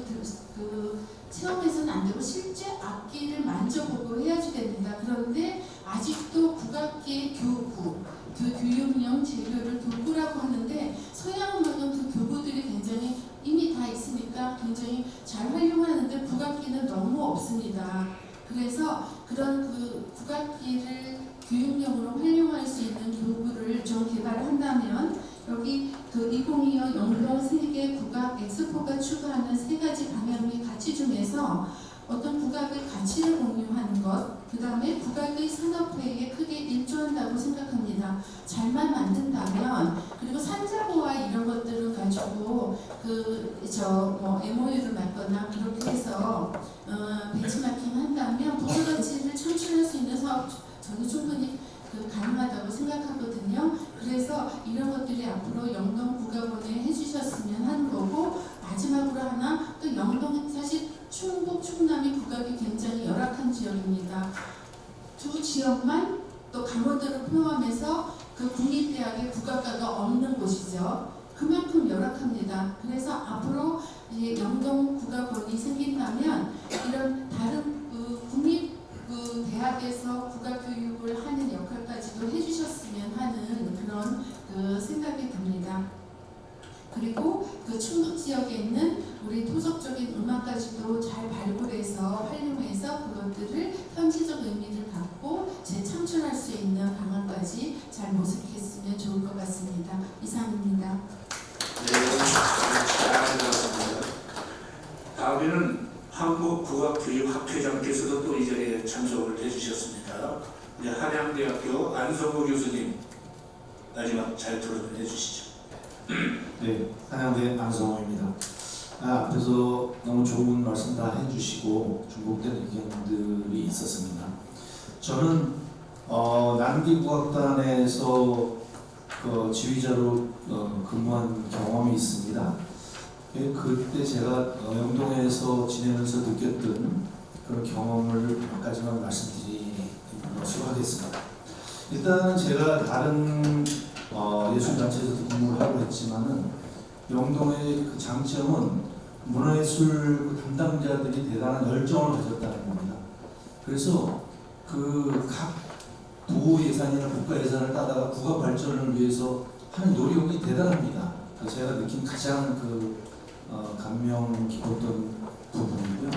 Speaker 8: 체험해서는 안 되고 실제 악기를 만져보고 해야지 됩니다. 그런데 아직도 국악기의 교육용 재료를 교구라고 하는데, 서양 음악은 그 교구들이 굉장히 이미 다 있으니까 굉장히 잘 활용하는데 국악기는 너무 없습니다. 그래서 그런 국악기를 교육용으로 활용할 수 있는 교구를 좀 개발한다면, 여기 2025 영동 세계 국악 엑스포가 추구하는 3가지 방향의 가치 중에서 어떤 국악의 가치를 공유하는 것, 그 다음에 국악의 산업화에 크게 일조한다고 생각합니다. 잘만 만든다면, 그리고 산자보와 이런 것들을 가지고 MOU를 맺거나 그렇게 해서 벤치마킹 한다면 부가가치를 창출할 수 있는 사업, 저는 충분히 가능하다고 생각하거든요. 그래서 이런 것들이 앞으로 영동국악원에 해주셨으면 하는 거고, 마지막으로 하나, 또 영동은 사실 충북, 충남이 국악이 굉장히 열악한 지역입니다. 2 지역만 또 강원도를 포함해서 국립대학의 국악과가 없는 곳이죠. 그만큼 열악합니다. 그래서 앞으로 이제 영동국악원이 생긴다면 이런 다른 국립 대학에서 국악교육을 하는 역할까지도 해주셨으면 하는 그런 생각이 듭니다. 그리고 충북 지역에 있는 우리 토속적인 음악까지도 잘 발굴해서 활용해서 그것들을 현지적 의미를 갖고 재창출할 수 있는 방안까지 잘 모색했으면 좋을 것 같습니다. 이상
Speaker 1: 다음에는 한국국악교육학회장께서도 또 이 자리에 참석을 해주셨습니다. 이제 한양대학교 안성호 교수님 마지막 잘 토론을 해주시죠.
Speaker 9: 네, 한양대 안성호입니다. 앞에서 너무 좋은 말씀 다 해주시고 중복된 의견들이 있었습니다. 저는 난기국악단에서 그 지휘자로 근무한 경험이 있습니다. 그때 제가 영동에서 지내면서 느꼈던 그런 경험을 몇 가지만 말씀드리도록 하겠습니다. 일단 제가 다른 예술단체에서도 근무를 하고 했지만은 영동의 그 장점은 문화예술 담당자들이 대단한 열정을 가졌다는 겁니다. 그래서 그 각 도 예산이나 국가 예산을 따다가 국가 발전을 위해서 하는 노력이 대단합니다. 제가 느낀 가장 감명 깊었던 부분이고요.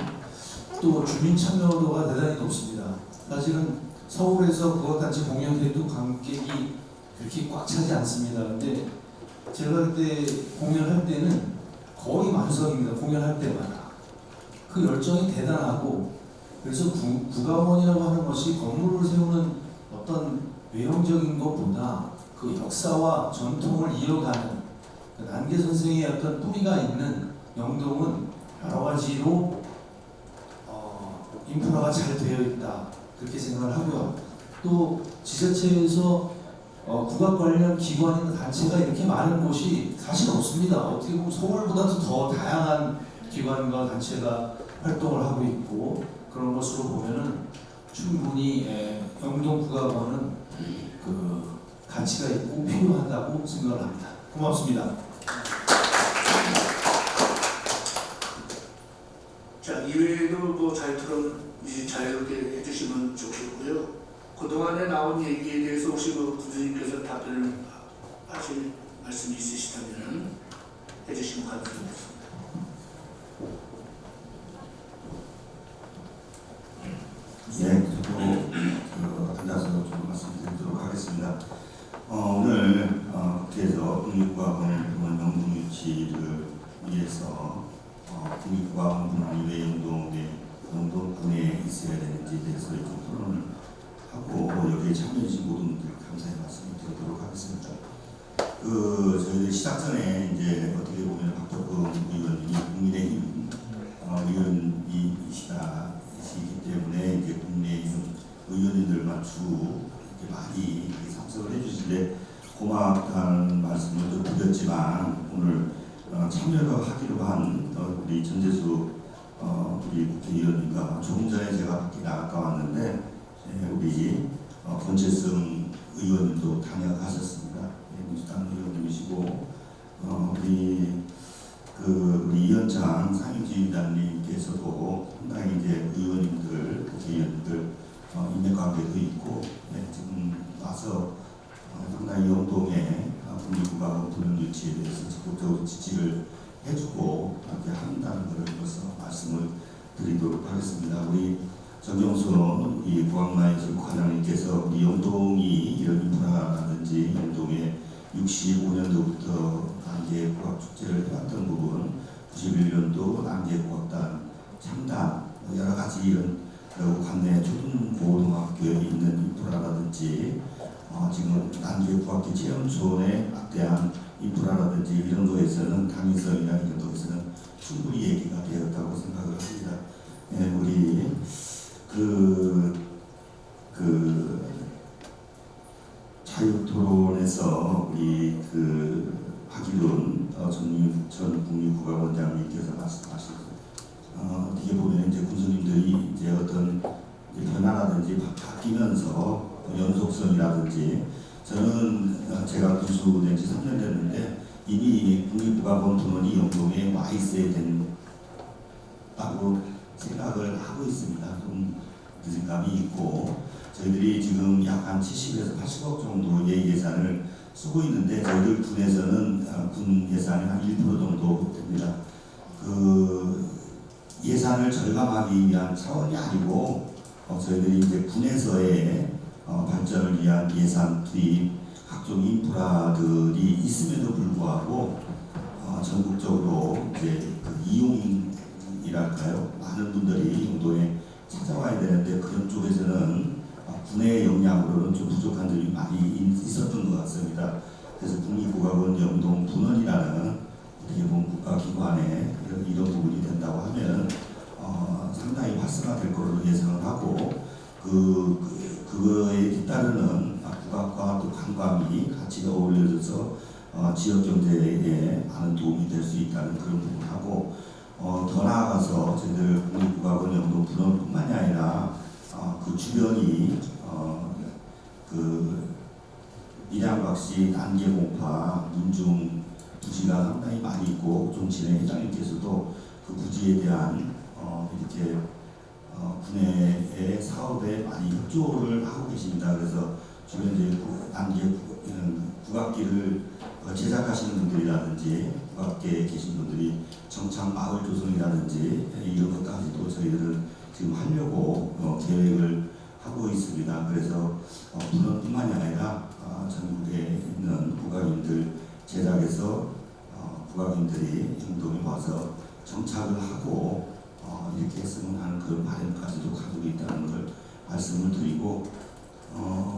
Speaker 9: 또 주민 참여도가 대단히 높습니다. 사실은 서울에서 국악단체 공연해도 관객이 그렇게 꽉 차지 않습니다. 근데 제가 그때 공연할 때는 거의 만석입니다. 공연할 때마다. 그 열정이 대단하고, 그래서 국악원이라고 하는 것이 건물을 세우는 어떤 외형적인 것보다 그 역사와 전통을 이어가는 그 난계 선생의 어떤 뿌리가 있는 영동은 여러 가지로 인프라가 잘 되어 있다, 그렇게 생각을 하고요. 또 지자체에서 국악 관련 기관이나 단체가 이렇게 많은 곳이 사실 없습니다. 어떻게 보면 서울보다도 더 다양한 기관과 단체가 활동을 하고 있고, 그런 것으로 보면은 충분히 영동 국악원은 그 가치가 있고 필요하다고 생각을 합니다. 고맙습니다.
Speaker 1: 자, 이외에도 뭐 잘 토론 자유롭게 해주시면 좋겠고요. 그동안에 나온 얘기에 대해서 혹시 그 군수님께서 답변을 하실 말씀이 있으시다면 해주시면 감사하겠습니다.
Speaker 10: 네, 저도 앉아서 좀 말씀드리도록 하겠습니다. 오늘 국회에서 국립국악원 영동 유치를 위해서 국립국악원 왜 영동군에 있어야 되는지에 대해서 좀 토론을 하고, 여기에 참여해주신 모든 분들 감사의 말씀을 드리도록 하겠습니다. 저희들 시작 전에 이제 어떻게 보면 박덕근 의원이 국민의힘 의원이시기 때문에 이제 국민의힘 의원님들만 이렇게 많이 참석을 해주시는데 고맙다는 말씀을 좀 드렸지만, 오늘 참여를 하기로 한 우리 전재수 우리 국회의원님과 조금 전에 제가 밖에 나갔다 왔는데 우리 권채성 의원님도 다녀가셨습니다. 민주당 의원님이시고 우리 이현창 상임지휘관님께서도 상당히 이제 의원님들, 국회의원님들 인맥관계도 있고, 지금 와서 상당히 영동의 국립국악원 분원 유치에 대해서 적극적으로 지지를 해주고 이렇게 한다는 것을 벌써 말씀을 드리도록 하겠습니다. 우리 정영순 이 국악문화예술 과장님께서 우리 영동이 이런 인프라라든지 영동에 65년도부터 난계 국악 축제를 해왔던 부분, 91년도 난계 국악단 창단, 여러 가지 이런 관내 초등고등학교에 있는 인프라라든지 지금 난계 국악기 체험촌에 막대한 인프라라든지 이런 거에서는 당위성이나 이런 거에서는 충분히 얘기가 되었다고 생각을 합니다. 우리 자유토론에서 우리 박일훈 전 국립국악원장님께서 말씀하신 어떻게 보면 이제 군수님들이 이제 어떤 변화라든지 바뀌면서 연속성이라든지, 저는 제가 군수 된 지 3년 됐는데 이미 국립국악원 분원이 영동에 와 있어야 된다고 생각을 하고 있습니다. 좀 늦은감이 있고, 저희들이 지금 약 한 70에서 80억 정도의 예산을 쓰고 있는데 저희들 군에서는 군 예산이 한 1% 정도 됩니다. 예산을 절감하기 위한 차원이 아니고 저희들이 이제 군에서의 발전을 위한 예산 투입, 각종 인프라들이 있음에도 불구하고 전국적으로 이제 이용에 부족이랄까요? 많은 분들이 영동에 찾아와야 되는데 그런 쪽에서는 군의 역량으로는 좀 부족한 점이 많이 있었던 것 같습니다. 그래서 국립국악원 영동 분원이라는 어떻게 보면 국가기관에 이런 부분이 된다고 하면 상당히 활성화될 것으로 예상을 하고 그거에 뒤따르는 국악과 또 관광이 같이 어울려져서 지역 경제에 많은 도움이 될 수 있다는 그런 부분하고 더 나아가서 저희들 국립국악원 영동 분원뿐만이 아니라 그 주변이 그 밀양박씨, 난계공파, 문중 부지가 상당히 많이 있고 좀 전에 회장님께서도 그 부지에 대한 이렇게 군의 사업에 많이 협조를 하고 계십니다. 그래서 주변 이제 난계 국악기를 제작하시는 분들이라든지 국악계에 계신 분들이 정착 마을 조성이라든지 이런 것까지도 저희들은 지금 하려고 계획을 하고 있습니다. 그래서 분원뿐만이 아니라 전국에 있는 국악인들 제작해서 국악인들이 영동에 와서 정착을 하고 이렇게 했으면 하는 그런 바람까지도 가지고 있다는 걸 말씀을 드리고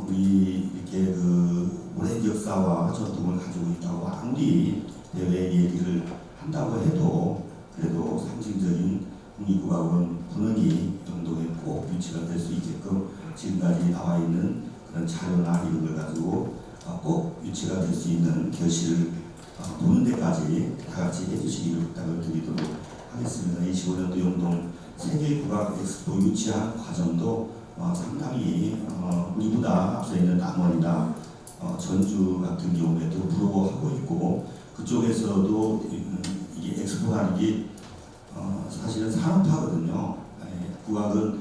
Speaker 10: 우리 이렇게 그 오랜 역사와 전통을 가지고 있다고 아무리 대회 얘기를 한다고 해도 그래도 상징적인 국립국악원 분원이 영동에 꼭 유치가 될 수 있게끔 지금까지 나와 있는 그런 자료나 이런 걸 가지고 꼭 유치가 될 수 있는 결실을 보는 데까지 다 같이 해주시기를 부탁을 드리도록 하겠습니다. 25년도 영동 세계국악 엑스포 유치한 과정도 상당히 우리보다 앞서 있는 남원이나 전주 같은 경우에도 부러워하고 있고 그쪽에서도 이게 엑스포라는 게 사실은 산업화거든요. 국악을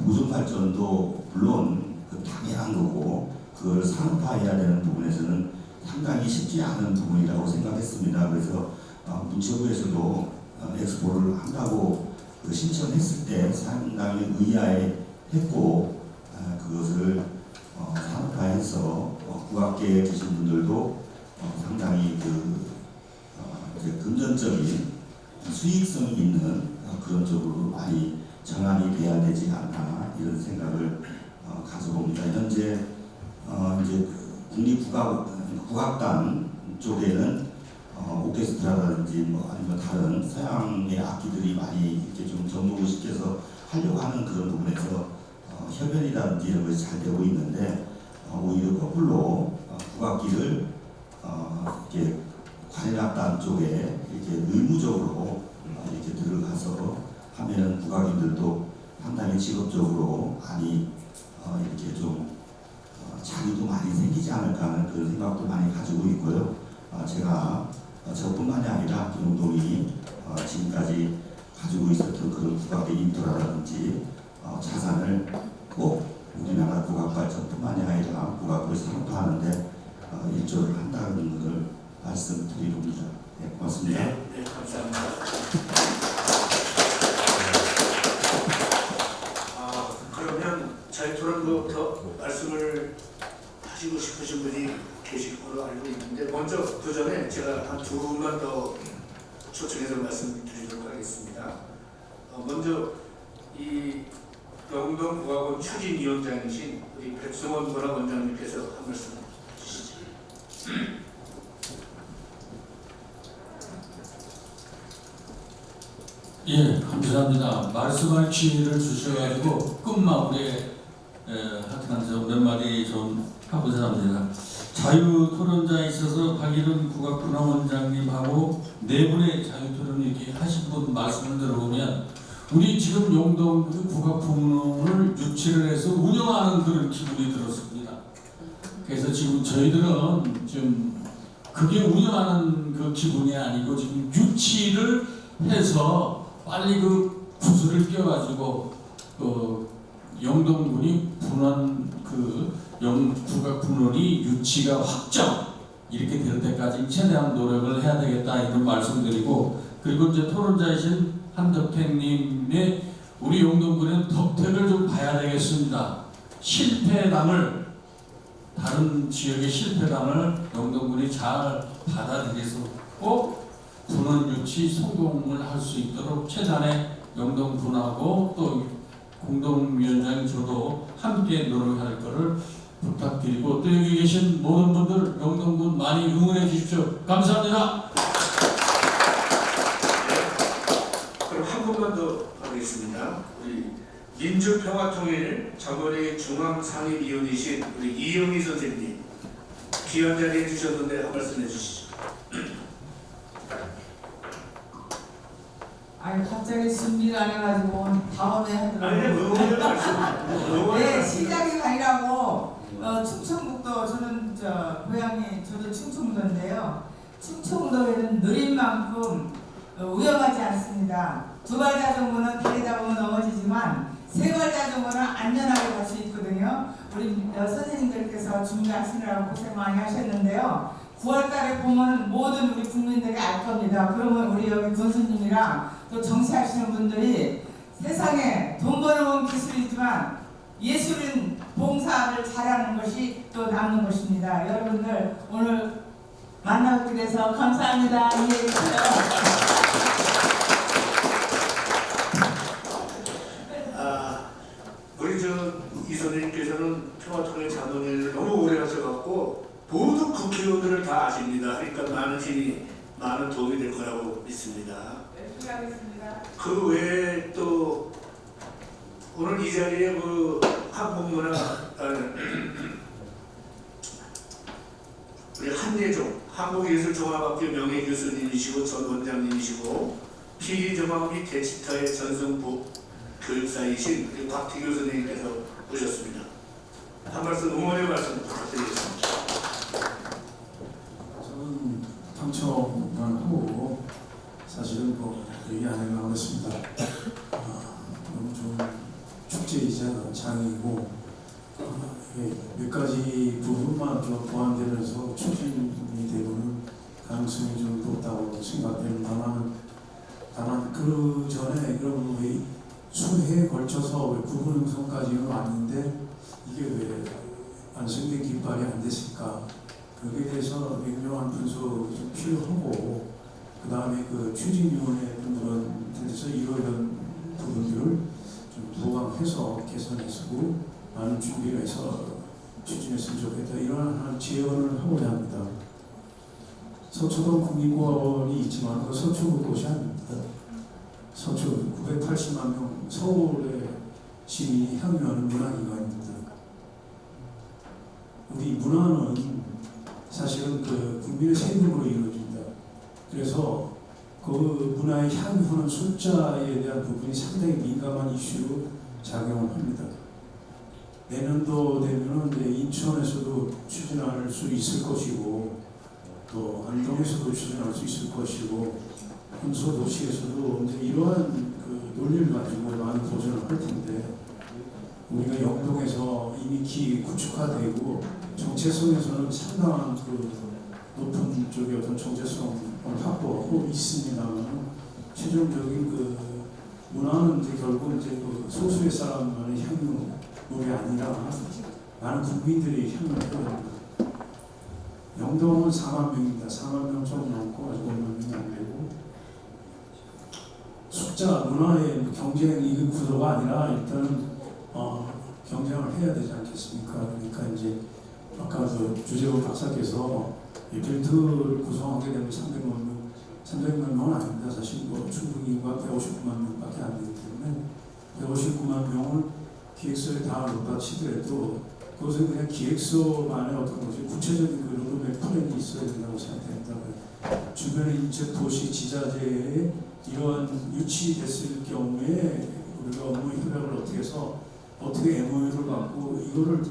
Speaker 10: 보존 발전도 물론 당연한 거고 그걸 산업화해야 되는 부분에서는 상당히 쉽지 않은 부분이라고 생각했습니다. 그래서 문체부에서도 엑스포를 한다고 신청했을 때 상당히 의아해했고 그것을 산업화해서 국악계에 계신 분들도 상당히 금전적인 수익성이 있는 그런 쪽으로 많이 전환이 돼야 되지 않나 이런 생각을 가져봅니다. 현재 이제 국악단 쪽에는 오케스트라라든지 뭐 아니면 다른 서양의 악기들이 많이 이렇게 좀 접목을 시켜서 하려고 하는 그런 부분에서 협연이라든지 이런 것이 잘 되고 있는데 오히려 거꾸로 국악기를 이렇게 관현악단 쪽에 이렇게 의무적으로 이렇게 들어가서 하면 국악인들도 상당히 직업적으로 많이 이렇게 좀 자리도 많이 생기지 않을까 하는 그런 생각도 많이 가지고 있고요. 제가 저뿐만이 아니라 영동이 지금까지 가지고 있었던 그런 국악의 인프라라든지 자산을 꼭 우리나라 국악 발전뿐만이 아니라 국악을 산업화하는데 일조를 한다는 것을 말씀드리렵니다. 네, 고맙습니다.
Speaker 1: 네, 감사합니다. 그러면 자유토론부터 말씀을 하시고 싶으신 분이 계실 거로 알고 있는데 먼저 그 전에 제가 한 두 분만 더 초청해서 말씀드리도록 하겠습니다. 먼저 이 영동국악원 추진위원장이신 우리 백승원 문화원장님께서 한 말씀 주시죠.
Speaker 11: 예, 감사합니다. 말씀할 기회를 주셔가지고 끝마무리에 하여튼 몇 마디 좀 하고자 합니다. 자유토론자에 있어서 박일훈 국악분화원장님하고 네 분의 자유토론을 이렇게 하신 분 말씀을 들어보면 우리 지금 영동 국악부문을 유치를 해서 운영하는 그런 기분이 들었습니다. 그래서 지금 저희들은 지금 그게 운영하는 그 기분이 아니고 지금 유치를 해서 빨리 그 구슬을 껴가지고 영동군이 분원 국악분원이 유치가 확정 이렇게 될 때까지 최대한 노력을 해야 되겠다 이런 말씀드리고 그리고 이제 토론자이신 한덕택님의 우리 영동군의 덕택을 좀 봐야 되겠습니다. 실패담을 다른 지역의 실패담을 영동군이 잘 받아들여서 꼭 군원 유치 성공을 할 수 있도록 최단의 영동군하고 또 공동위원장 저도 함께 노력할 것을 부탁드리고 또 여기 계신 모든 분들 영동군 많이 응원해 주십시오. 감사합니다.
Speaker 1: 그럼 한 분만 더 하겠습니다. 우리 민주평화통일 전원의 중앙상임위원이신 우리 이영희 선생님 귀한 자리에 주셨는데 한 말씀 해주시죠.
Speaker 12: 아니 갑자기 준비를 안 해가지고 다음에
Speaker 1: 아니
Speaker 12: 하더라고요.
Speaker 1: 응원의 말씀.
Speaker 12: 네, 시작이 아니라고 충청북도 저는 고향이 저도 충청도인데요. 충청도에는 느린 만큼 위험하지 않습니다. 두발 자전거는 다리다 보면 넘어지지만 세발 자전거는 안전하게 갈 수 있거든요. 우리 선생님들께서 준비하시느라고 고생 많이 하셨는데요. 9월달에 보면 모든 우리 국민들이 알 겁니다. 그러면 우리 여기 군수님이랑 또 정치하시는 분들이 세상에 돈 버는 기술이지만 예술인 봉사를 잘하는 것이 또 남는 것입니다. 여러분들 오늘 만나뵙게 돼서 감사합니다. 이해해 주세요.
Speaker 1: 우리 이선생님께서는 평화통일 자문회를 너무 오래 하셔갖고 모든 국회의원들을 다 아십니다. 그러니까 많은 힘이 많은 도움이 될 거라고 믿습니다.
Speaker 12: 열심히 하겠습니다.
Speaker 1: 그 외에 또 오늘 이 자리에 그 한국문화 우리 한예종 한국예술종합학교 명예교수님이시고 전 원장님이시고 피리정학 및 대치타의 전승부 교육사이신 우리 박태규 선생님께서 오셨습니다. 한 말씀 응원의 말씀 부탁드리겠습니다.
Speaker 13: 저는 당첨만 하고 사실은 뭐 얘기 안 하려고 했습니다. 너무 좋은 축제이자 장이고 몇 가지 부분만 좀 보완되면서 추진이 되고는 가능성이 좀 높다고 생각됩니다만 다만 그 전에 그럼 왜 수해에 걸쳐서 왜 구분 형성까지는 왔는데 이게 왜 완성된 깃발이 안 됐을까? 여기에 대해서 냉정한 분석이 좀 필요하고 그 다음에 그 추진위원회 분들한테서 이런 부분들을 좀 보강해서 개선해서 많은 준비를 해서 추진했으면 좋겠다 이런 제언을 하고자 합니다. 서초동 국립공원이 있지만 그 서초구 곳이 아닙니다. 서초 980만 명 서울의 시민이 향유하는 문화기관입니다. 우리 문화는 사실은 그 국민의 세금으로 이루어집니다. 그래서 그 문화의 향유하는 숫자에 대한 부분이 상당히 민감한 이슈로 작용을 합니다. 내년도 되면은 이제 인천에서도 추진할 수 있을 것이고 또 안동에서도 추진할 수 있을 것이고 군소도시에서도 이제 이러한 그 논리를 가지고 많은 도전을 할 텐데 우리가 영동에서 이미 구축화되고 정체성에서는 상당한 그 높은 쪽의 어떤 정체성을 확보하고 있습니다만 최종적인 그 문화는 이제 결국 이제 그 소수의 사람만의 향유물이 아니라 많은 국민들이 향유를 해야 합니다. 영동은 4만 명입니다. 4만 명 좀 넘고 아직 5만 명이 안 되고 숫자 문화의 경쟁 이 구도가 아니라 일단 경쟁을 해야 되지 않겠습니까? 그러니까 이제 아까 그 주재훈 박사께서 벨트를 구성하게 되면 300만 명은 아닙니다. 사실 뭐 충북 인구가 159만 명밖에 안 되기 때문에 159만 명을 기획서에 다 넣다 치더라도 그것은 그냥 기획서만의 어떤 것이 구체적인 그 로드맵 플랜이 있어야 된다고 생각합니다. 주변의 인접 도시 지자체에 이러한 유치됐을 경우에 우리가 업무 협약을 어떻게 해서 어떻게 MOU를 받고 이거를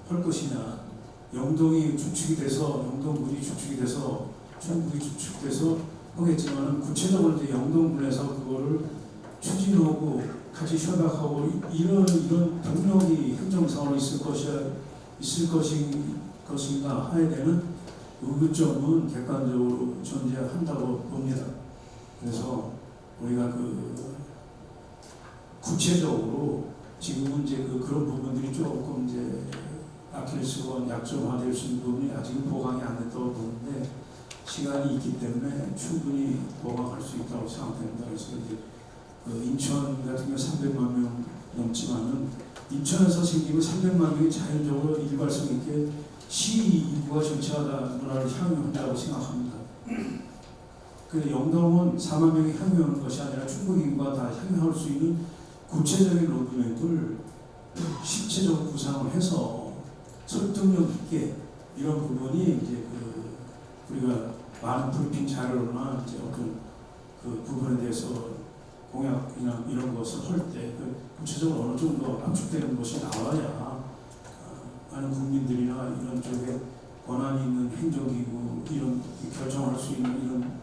Speaker 13: 할 것이냐. 영동이 주축이 돼서 영동군이 주축이 돼서 충북이 주축돼서 하겠지만은 구체적으로 이제 영동군에서 그거를 추진하고 같이 협약하고 이런 동력이 행정상으로 있을 것인가 하에 대한 의구점은 객관적으로 존재한다고 봅니다. 그래서 우리가 그 구체적으로 지금은 이제 그런 부분들이 조금 이제 아킬레스건 약점화될 수 있는 부분이 아직은 보강이 안 됐다고 보는데 시간이 있기 때문에 충분히 보강할 수 있다고 생각됩니다. 그래서 이제 그 인천 같은 경우 300만 명 넘지만은 인천에서 생기면 300만 명이 자연적으로 일관성 있게 시 인구가 정치하다 문화를 향유한다고 생각합니다. 그 영동은 4만 명이 향유하는 것이 아니라 충북 인구가 다 향유할 수 있는 구체적인 로드맵을 실체적으로 구상을 해서 설득력 있게 이런 부분이 이제 우리가 많은 브리핑 자료나 이제 어떤 그 부분에 대해서 공약이나 이런 것을 할 때 구체적으로 어느 정도 압축되는 것이 나와야 많은 국민들이나 이런 쪽에 권한이 있는 행정기구 이런 결정할 수 있는 이런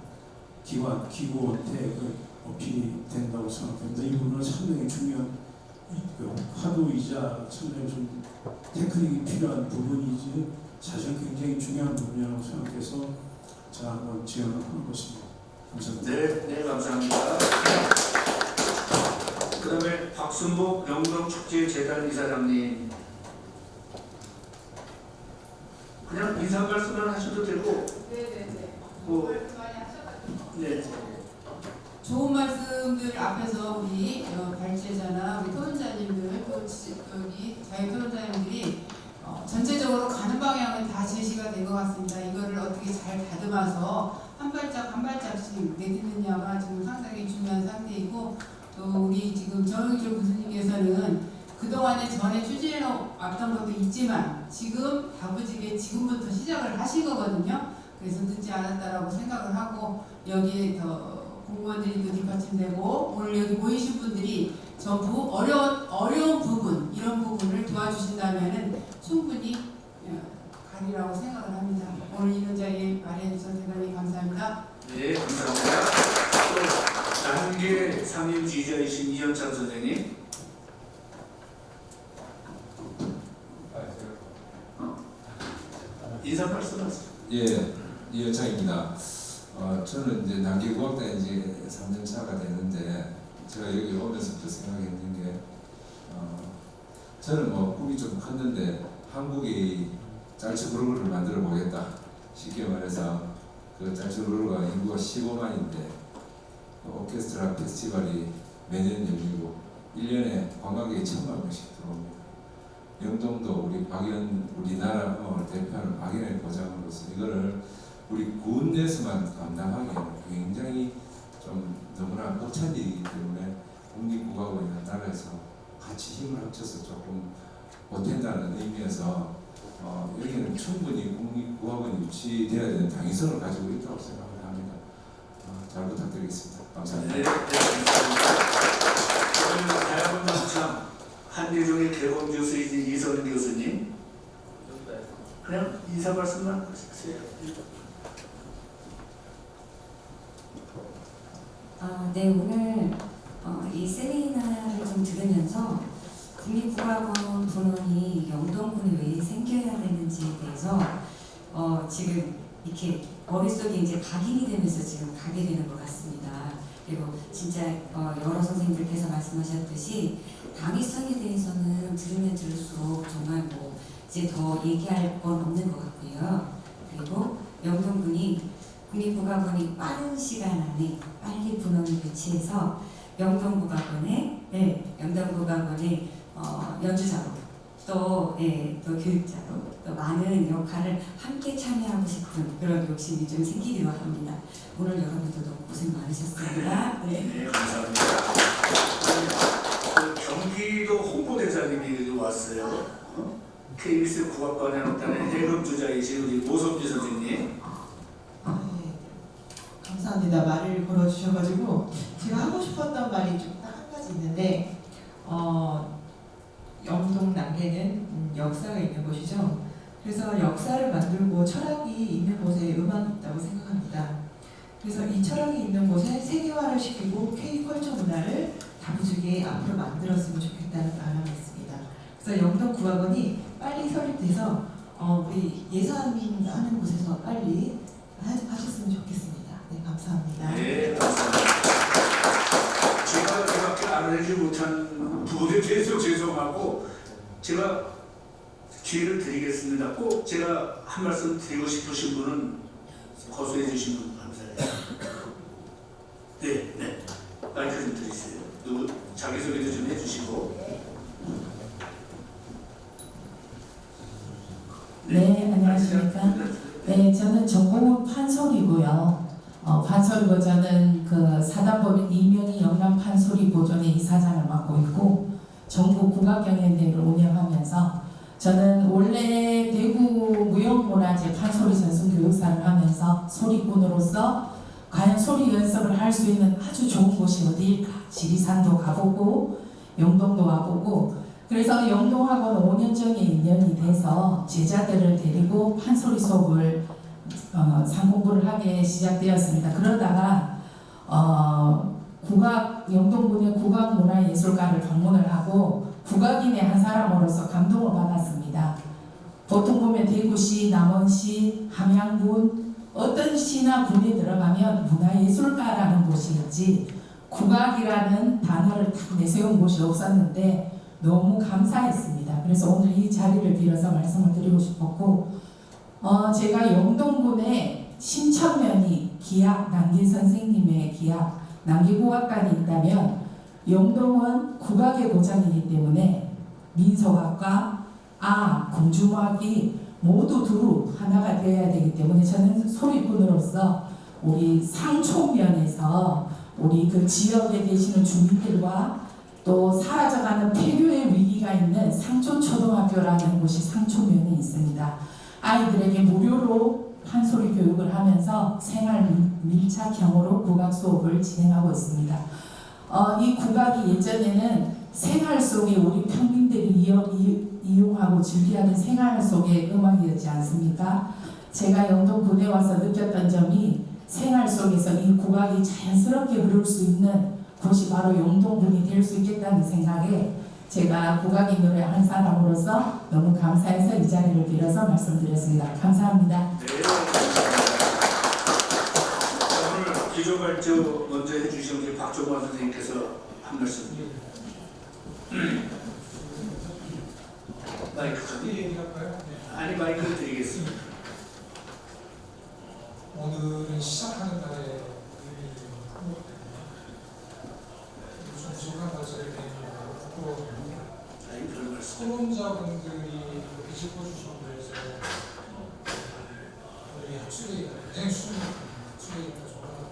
Speaker 13: 기관, 기구한테 어필이 된다고 생각합니다. 이 부분은 상당히 중요한 화두이자 상당히 좀 테크닉이 필요한 부분이지 사실 굉장히 중요한 부분이라고 생각해서 자 한번 지원을 하는 것입니다. 감사합니다.
Speaker 1: 네, 감사합니다. 그 다음에 박순복 영동축제재단 이사장님, 그냥 인사 말씀만 하셔도 되고.
Speaker 12: 네네네.
Speaker 1: 네.
Speaker 12: 좋은 말씀들 앞에서 우리 발제자나 우리 토론자님들 또 여기 자유 토론자님들이 전체적으로 가는 방향은 다 제시가 된 것 같습니다. 이거를 어떻게 잘 다듬어서 한 발짝씩 내딛느냐가 지금 상당히 중요한 상태이고, 또 우리 지금 정영철 교수님께서는 그동안에 전에 추진해 왔던 것도 있지만 지금 다부지게 지금부터 시작을 하신 거거든요. 그래서 늦지 않았다라고 생각을 하고, 여기에 더 공무원들이 또 뒷받침되고 오늘 여기 모이신 분들이 전부 어려운 부분, 이런 부분을 도와주신다면은 충분히 가리라고 생각을 합니다. 오늘 이런 자리에 마련해주셔서 대단히 감사합니다.
Speaker 1: 네, 감사합니다. 또 단계 상임 지휘자이신 이현찬 선생님. 인사 말씀하세요.
Speaker 14: 예, 이현창입니다. 저는 이제 남기국악단에 이제 3년 차가 되는데, 제가 여기 오면서부터 생각했는 게, 저는 뭐 꿈이 좀 컸는데 한국이 짤츠부르그를 만들어 보겠다. 쉽게 말해서 그 짤츠부르그가 인구가 15만인데 오케스트라 페스티벌이 매년 열리고 1년에 관광객이 1000만 명씩 들어옵니다. 영동도 우리나라 대표하는 박연의 고장으로서 이거를 우리 군 내에서만 감당하기에는 굉장히 좀 너무나 벅찬 일이기 때문에 국립국악원이나 나라에서 같이 힘을 합쳐서 조금 보탠다는 의미에서 여기는 충분히 국립국악원이 유치되어야 되는 당위성을 가지고 있다고 생각을 합니다. 잘 부탁드리겠습니다. 감사합니다.
Speaker 1: 네, 감사합니다. 저는 대학원장참 한예종의 개공교수이신 이선은 교수님, 그냥 인사 말씀만 하세요.
Speaker 15: 네, 오늘 이 세미나를 좀 들으면서 국립국악원 분원이 영동군에 왜 생겨야 되는지에 대해서 지금 이렇게 머릿속에 이제 각인이 되면서 지금 가게 되는 것 같습니다. 그리고 진짜 여러 선생님들께서 말씀하셨듯이 당위성에 대해서는 들으면 들을수록 정말 뭐 이제 더 얘기할 건 없는 것 같고요. 그리고 영동군이 국립국악원이 빠른 시간 안에 빨리 분원을 배치해서 영동국악원의 연주자로 또 교육자로 또 많은 역할을 함께 참여하고 싶은 그런 욕심이 좀 생기기도 합니다. 오늘 여러분들도 고생 많으셨습니다.
Speaker 1: 네, 감사합니다. 경기도 홍보대사님이 왔어요. KBS 국악관현악단의 해금주자이신 우리 모성주 선생님.
Speaker 16: 감사합니다. 말을 걸어주셔가지고 제가 하고 싶었던 말이 좀 딱 한 가지 있는데, 영동 남계는 역사가 있는 곳이죠. 그래서 역사를 만들고 철학이 있는 곳에 음악이 있다고 생각합니다. 그래서 이 철학이 있는 곳에 세계화를 시키고 K컬처 문화를 다부지게 앞으로 만들었으면 좋겠다는 바람이 있습니다. 그래서 영동국악원이 빨리 설립돼서 우리 예산하는 곳에서 빨리 하셨으면 좋겠습니다. 네, 감사합니다.
Speaker 1: 네, 감사합니다. 제가 그렇게 알아내지 못한 부분에 대해서 죄송하고 제가 기회를 드리겠습니다. 꼭 제가 한 말씀 드리고 싶으신 분은 거소해 주시면 감사해요. 네. 마이크 좀 드리세요. 누구 자기소개도 좀 해주시고.
Speaker 17: 네, 안녕하십니까. 네, 저는 전공은 판소리고요. 판소리고 저는 그 사단법인 이명희 영남 판소리 보존의 이사장을 맡고 있고 전국 국악경연대회를 운영하면서 저는 원래 대구 무형문화재 판소리 전승 교육사를 하면서 소리꾼으로서 과연 소리 연습을 할 수 있는 아주 좋은 곳이 어디일까? 지리산도 가보고 영동도 와보고 그래서 영동하고는 5년 전에 인연이 돼서 제자들을 데리고 판소리 수업을 상공부를 하게 시작되었습니다. 그러다가 영동군의 국악문화예술가를 방문을 하고 국악인의 한 사람으로서 감동을 받았습니다. 보통 보면 대구시, 남원시, 함양군 어떤 시나 군에 들어가면 문화예술가라는 곳이었지 국악이라는 단어를 딱 내세운 곳이 없었는데 너무 감사했습니다. 그래서 오늘 이 자리를 빌어서 말씀을 드리고 싶었고 제가 영동군에 심천면이 기악, 남기 선생님의 기악, 남기국악관이 있다면 영동은 국악의 고장이기 때문에 민속악과 공주음악이 모두 두루 하나가 되어야 되기 때문에 저는 소리꾼으로서 우리 상촌면에서 우리 그 지역에 계시는 주민들과 또 사라져가는 폐교의 위기가 있는 상촌초등학교라는 곳이 상촌면에 있습니다. 아이들에게 무료로 판소리 교육을 하면서 생활 밀착형으로 국악 수업을 진행하고 있습니다. 이 국악이 예전에는 생활 속에 우리 평민들이 이용하고 즐겨하는 생활 속의 음악이었지 않습니까? 제가 영동 군에 와서 느꼈던 점이 생활 속에서 이 국악이 자연스럽게 흐를 수 있는 곳이 바로 영동군이 될 수 있겠다는 생각에 제가 국악인 노래 한 사람으로서 너무 감사해서 이 자리를 빌어서 말씀드렸습니다. 감사합니다.
Speaker 1: 네. 오늘 기조발조 먼저 해주신 우리 박종원 선생님께서 한 말씀. 마이크 좀.
Speaker 18: 얘기할까요?
Speaker 1: 아니 마이크를 드리겠습니다.
Speaker 18: 오늘은 시작하는 날에 좀 부족한 말씀을 드리고 토론자분들이 짚어주신 거에서 우리 학술회의가 굉장히 학술회의가 좋아하는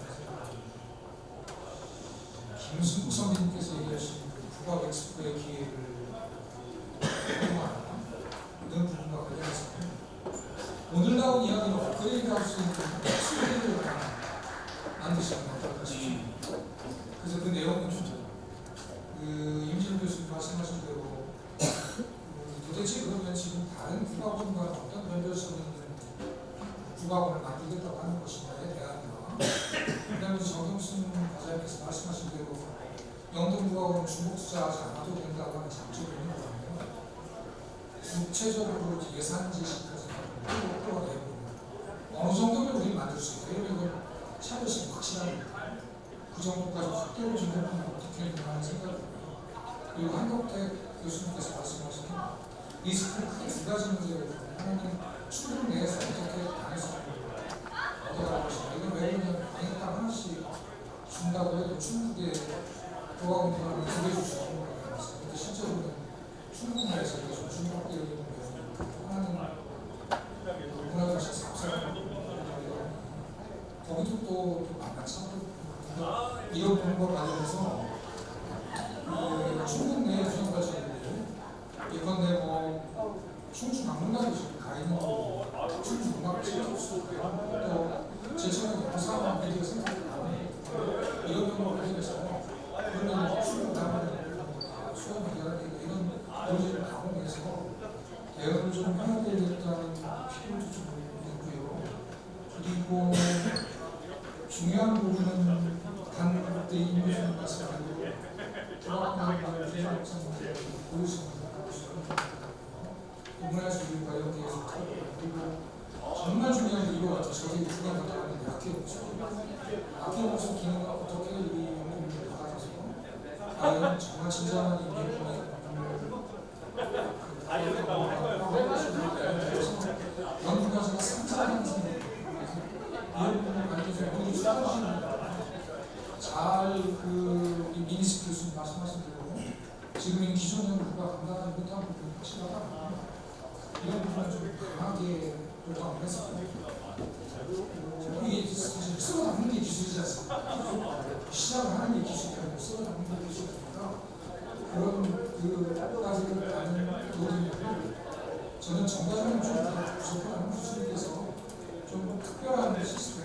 Speaker 18: 김승국 선생님께서 얘기하신 국악 엑스포의 기회를 이런 부분과 관련해서 오늘 나온 이야기는 업그레이드 할 수 있는 학술회의를 만드시는 어떨까 싶습니다. 그래서 그 내용은 임진 교수님 말씀하신 대로 도대체 그러면 지금 다른 국악원과 어떤 연결성 있는 국악원을 만들겠다고 하는 것인가에 대한 그다음에 정경순 과장님께서 말씀하신 대로 영동국악원은 중복 투자하지 않아도 된다고 하는 장점이 있는 것 같아요. 구체적으로 예산 제시까지 끌어내고 어느 정도면 우리 만들 수 있다. 이런 차별성이 확실합니다. 그 정도까지 확대로 진행하면 어떻게 되나 하는 생각이고요. 그리고 한덕태 교수님께서 말씀하신 리스크는 크게 두 가지 문제가 있거든요. 하나는 충북 내에서 어떻게 당해서 얻어갈 것인가. 이건 왜 그러냐면 당에 딱 하나씩 준다고 해도 충북에 도와온 사람을 두개 줄 수 없는 거라고 했어요. 근데 실제로는 충북 내에서 이게 좀 중복되어 있는 거예요. 하나는 문화도시 사업사가 거기도 또 만나지 이런 공부를 관련해서 충북 내에 수행하시는 예컨대 충주 박물관도 지금 가 있는 거고 충주 음악을 지켜주시고 또 제천의 영상 미디어 센터도 나오는 이런 경우를 관련해서 그러면 충북 가면 수영 미디어라든가 이런 논의를 나오면서 대응을 좀 해야 되겠다는 필요도 좀 있고요. 그리고 중요한 부분은 단때 임교수님 말씀대로 대학교의 주장학생들 보유습니다. 문화예술과 연계해서 그리고 정말 중요한 게 이거 같아요. 저기 중요한 거 나왔는데 악기 연습 기능을 어떻게 우리 연구를 받아서 과연 정말 진정한 인민군의 연구가서가 상상하는 이 미니스트 교수님 말씀하신 대로 지금 이 기존 정부가 감당하지 못한 부분이 확실하다. 이런 부분은 좀 강하게 요청을 했습니다. 이게 사실 쓸어 담는 게 기술이지 않습니까? 시작을 하는 게 기술이 아니고 쓸어 담는 게 기술이니까 그런 까지를 가는 노동력을 저는 정답은 좀 부족한 기술에서 좀 특별한 시스템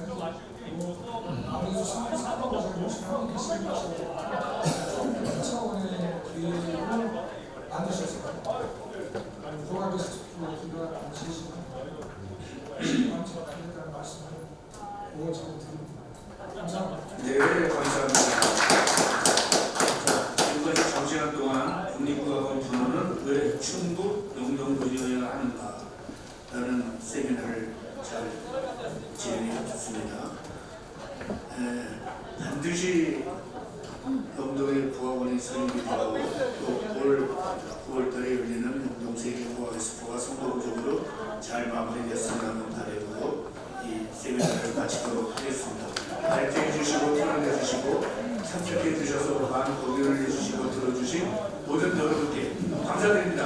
Speaker 18: 아무래도 상업과정을 진행하는 게 시스템이라서 좀 차원의 기회를 만드셔서 프로그램 제시가 제시하는 말씀을 오월적으로 드립니다. 감사합니다.
Speaker 1: 네, 감사합니다. 지금까지 장시간 동안 국립국악원 분원은 왜 충북 영동군이어야 하는가라는 세미나를 잘 진행해 주셨습니다. 반드시 영동의 국악원이 설립이 되고 또 올 9월달에 열리는 영동 세계국악엑스포가 성공적으로 잘 마무리됐으면 바라고 이 세미나를 마치도록 하겠습니다. 발제해 주시고 토론해 주시고 참석해 주셔서 많은 고민을 해주시고 들어주신 모든 여러분께 감사드립니다.